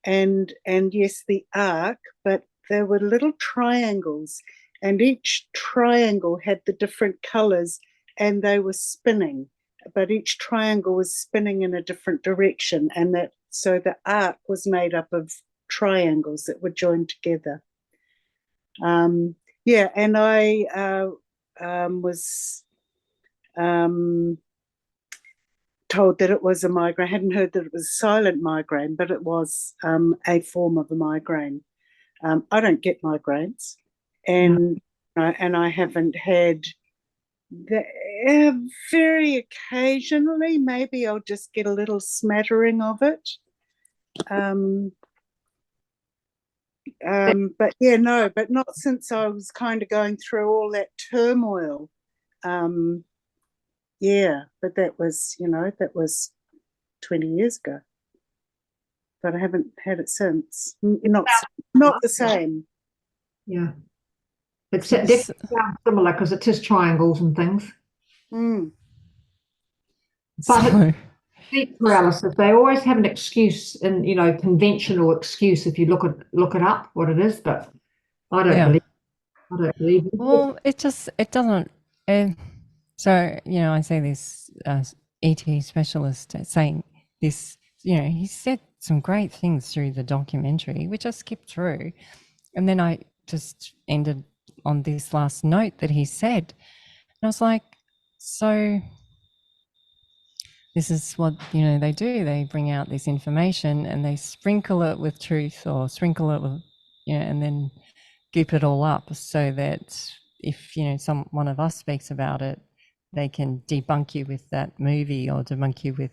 and yes, the arc, but there were little triangles, and each triangle had the different colors, and they were spinning, but each triangle was spinning in a different direction, and so the arc was made up of triangles that were joined together. Yeah, and I was told that it was a migraine. I hadn't heard that it was a silent migraine, but it was a form of a migraine. I don't get migraines, and I haven't had the, very occasionally, maybe I'll just get a little smattering of it. But yeah, no, but not since I was kind of going through all that turmoil. Yeah, but that was, that was 20 years ago. But I haven't had it since. Not the same. Yeah. It's definitely sounds similar because it is triangles and things. Mm. But So, sleep paralysis, they always have an excuse, and conventional excuse if you look it up what it is, but I don't believe it. well, it doesn't. So, I say this ET specialist saying this, he said some great things through the documentary, which I skipped through. And then I just ended on this last note that he said. And I was like, so this is what, they do. They bring out this information and they sprinkle it with truth or sprinkle it with, and then goop it all up so that if, one of us speaks about it, they can debunk you with that movie or debunk you with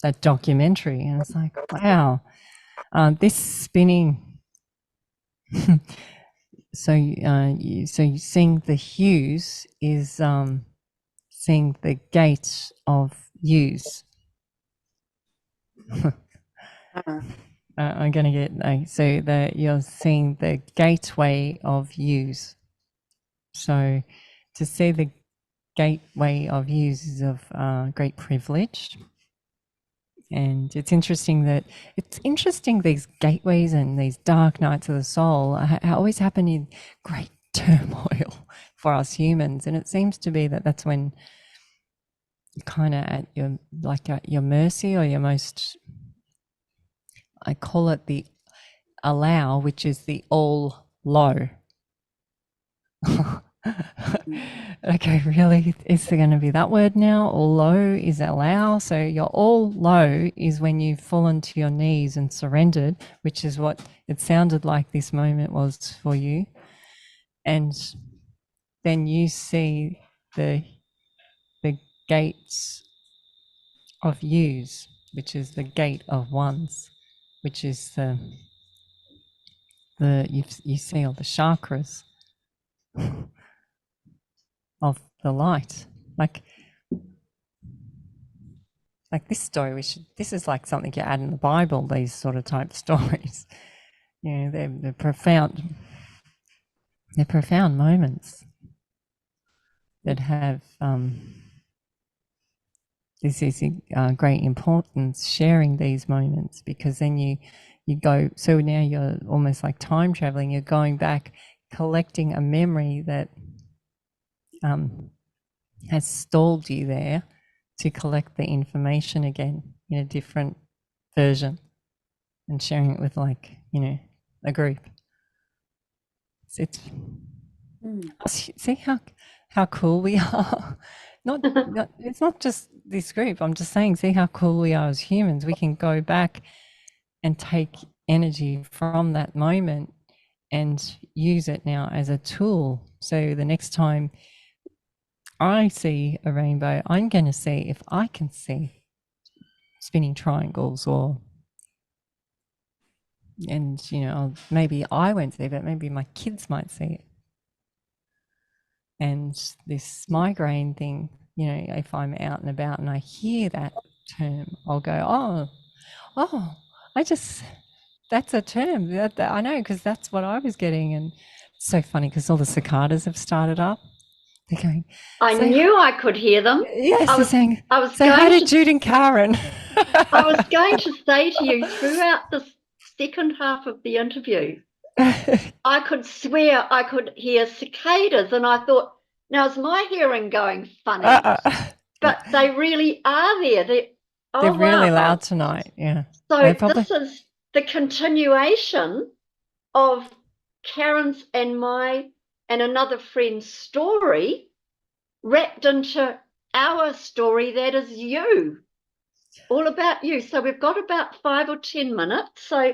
that documentary. And it's like, wow, this spinning. So you seeing the hues is seeing the gate of hues. I'm going to get so that you're seeing the gateway of hues. So to see the gateway of hues is of great privilege. And it's interesting these gateways and these dark nights of the soul always happen in great turmoil for us humans. And it seems to be that that's when you're kind of at your mercy or your most, I call it the allow, which is the all low. Okay, really? Is there going to be that word now? All low is allow. So your all low is when you've fallen to your knees and surrendered, which is what it sounded like this moment was for you. And then you see the gates of yous, which is the gate of ones, which is you see all the chakras of the light. Like this story, this is like something you add in the Bible, these sort of type stories. They're profound moments that have this is great importance, sharing these moments, because then you go, so now you're almost like time traveling, you're going back, collecting a memory that has stalled you there to collect the information again in a different version and sharing it with a group. It's see how cool we are. It's not just this group. I'm just saying, see how cool we are as humans. We can go back and take energy from that moment and use it now as a tool. So the next time I see a rainbow, I'm going to see if I can see spinning triangles maybe I won't see it, but maybe my kids might see it. And this migraine thing, if I'm out and about and I hear that term, I'll go, that's a term that I know, because that's what I was getting. And it's so funny because all the cicadas have started up. They're going, I knew I could hear them. Yes, they're saying, I was say going hi to to Jude and Karen. I was going to say to you throughout the second half of the interview, I could swear I could hear cicadas, and I thought, now is my hearing going funny? But they really are there. They're really loud tonight. Yeah. So this is the continuation of Karen's and my and another friend's story wrapped into our story that is you, all about you. So we've got about 5 or 10 minutes. So,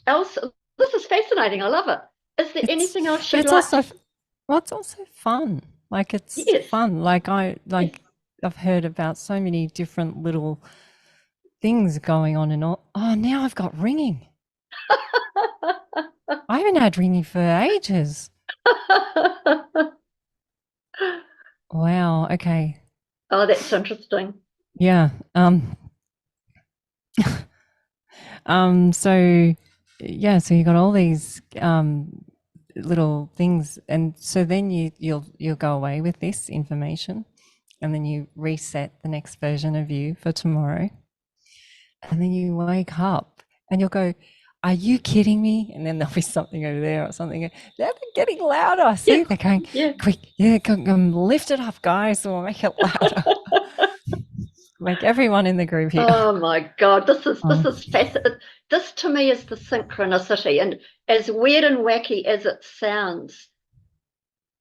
Elsa, this is fascinating. I love it. Is there anything else you'd it's like also to? well, it's also fun. Like it's Yes. fun. I've heard about so many different little things going on and all. Oh, now I've got ringing. I haven't had ringing for ages. Wow. Okay. Oh, that's interesting. Yeah. So yeah, so you got all these little things, and so then you'll go away with this information, and then you reset the next version of you for tomorrow, and then you wake up and you'll go, are you kidding me? And then there'll be something over there or something. They're getting louder. I see. Yeah. They're going, Yeah. quick, lift it up, guys, or make it louder. Make everyone in the group here. Oh my God, this is Oh. fascinating. This to me is the synchronicity, and as weird and wacky as it sounds,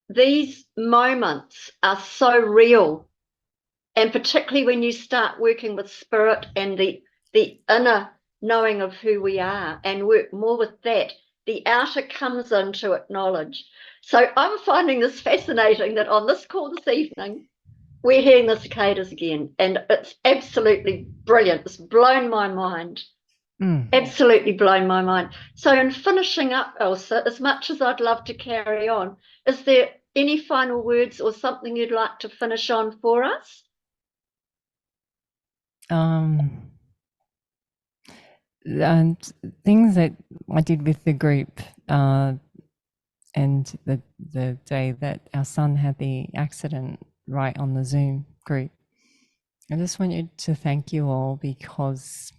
these moments are so real, and particularly when you start working with spirit and the inner knowing of who we are, and work more with that, the outer comes in to acknowledge. So I'm finding this fascinating that on this call this evening, we're hearing the cicadas again, and it's absolutely brilliant. It's blown my mind. Absolutely blown my mind. So in finishing up, Elsa, as much as I'd love to carry on, is there any final words or something you'd like to finish on for us? And things that I did with the group, and the day that our son had the accident right on the Zoom group. I just wanted to thank you all, because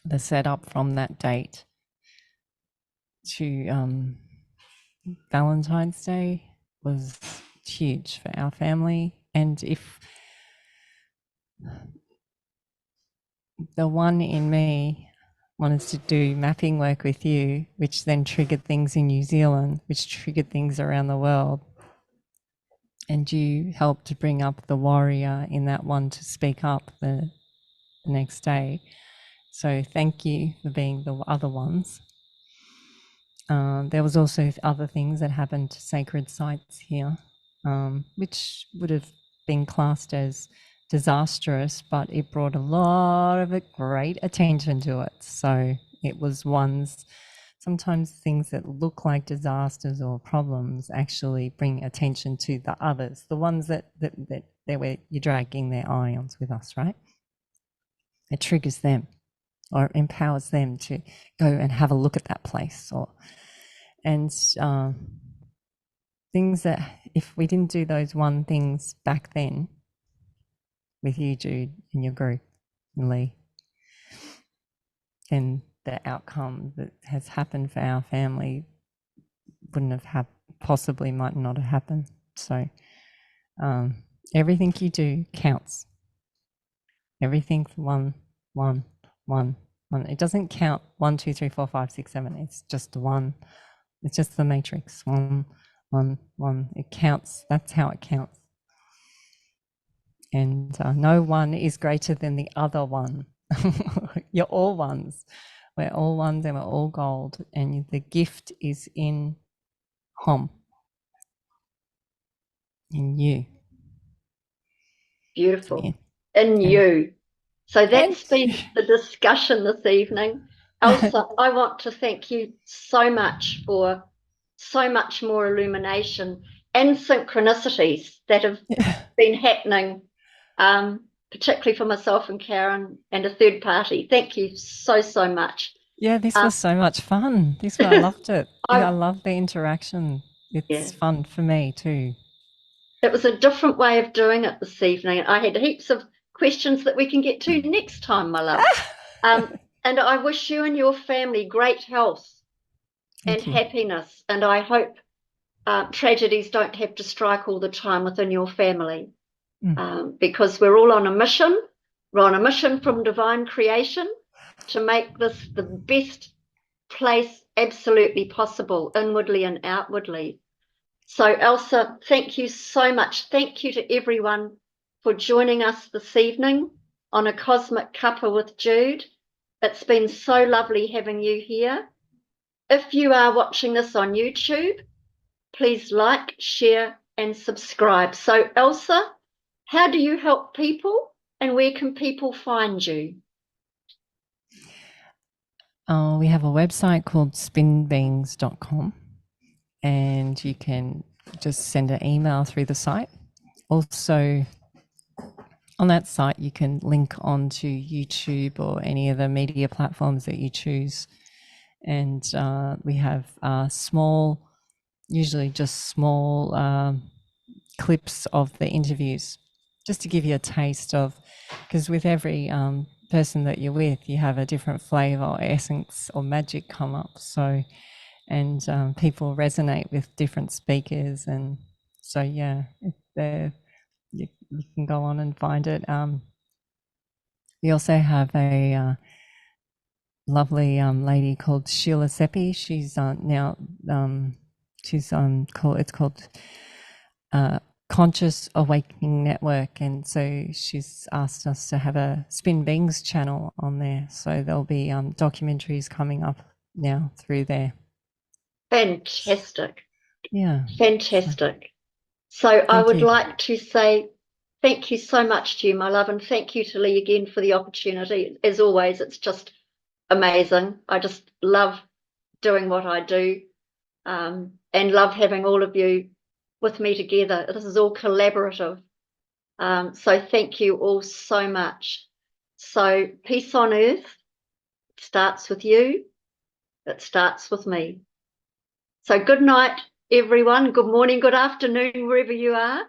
the setup from that date to Valentine's Day was huge for our family. And if the one in me wanted to do mapping work with you, which then triggered things in New Zealand, which triggered things around the world, and you helped to bring up the warrior in that one to speak up the next day. So thank you for being the other ones. There was also other things that happened to sacred sites here, which would have been classed as disastrous, but it brought a lot of great attention to it. So it was ones, sometimes things that look like disasters or problems actually bring attention to the others, the ones that where you're dragging their ions with us, right? It triggers them or empowers them to go and have a look at that place, and things that if we didn't do those one things back then with you, Jude, and your group, and Lee, then the outcome that has happened for our family wouldn't have possibly might not have happened. So everything you do counts. Everything's one. It doesn't count 1, 2, 3, 4, 5, 6, 7. It's just one. It's just the matrix. One. It counts. That's how it counts. And no one is greater than the other one. You're all ones. We're all ones, and we're all gold. And the gift is in Hom, in you. Beautiful. Yeah. In you. So that's been the discussion this evening. Elsa, I want to thank you so much for so much more illumination and synchronicities that have been happening, particularly for myself and Karen and a third party. Thank you so much. Yeah, this was so much fun. I loved it. I love the interaction. It's fun for me too. It was a different way of doing it this evening. I had heaps of questions that we can get to next time, my love. And I wish you and your family great health and happiness. And I hope tragedies don't have to strike all the time within your family, because we're all on a mission. We're on a mission from divine creation to make this the best place absolutely possible, inwardly and outwardly. So Elsa, thank you so much. Thank you to everyone for joining us this evening on A Cosmic Cuppa with Jude. It's been so lovely having you here. If you are watching this on YouTube, please like, share and subscribe. So Elsa, how do you help people and where can people find you? We have a website called spinbeings.com, and you can just send an email through the site. Also, on that site, you can link onto YouTube or any of the media platforms that you choose. And we have small, usually just small clips of the interviews, just to give you a taste of, because with every person that you're with, you have a different flavor or essence or magic come up. So, and people resonate with different speakers. And so, yeah, you can go on and find it. We also have a lovely lady called Sheila Seppi. She's now she's it's called Conscious Awakening Network, and so she's asked us to have a Spin Beings channel on there. So there'll be documentaries coming up now through there. Fantastic. Yeah. Fantastic. So I would you. like to say thank you so much to you, my love, and thank you to Lee again for the opportunity. As always, it's just amazing. I just love doing what I do, and love having all of you with me together. This is all collaborative. So thank you all so much. So peace on earth starts with you. It starts with me. So good night, everyone. Good morning, good afternoon, wherever you are.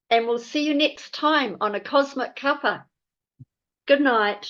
And we'll see you next time on A Cosmic Cuppa. Good night.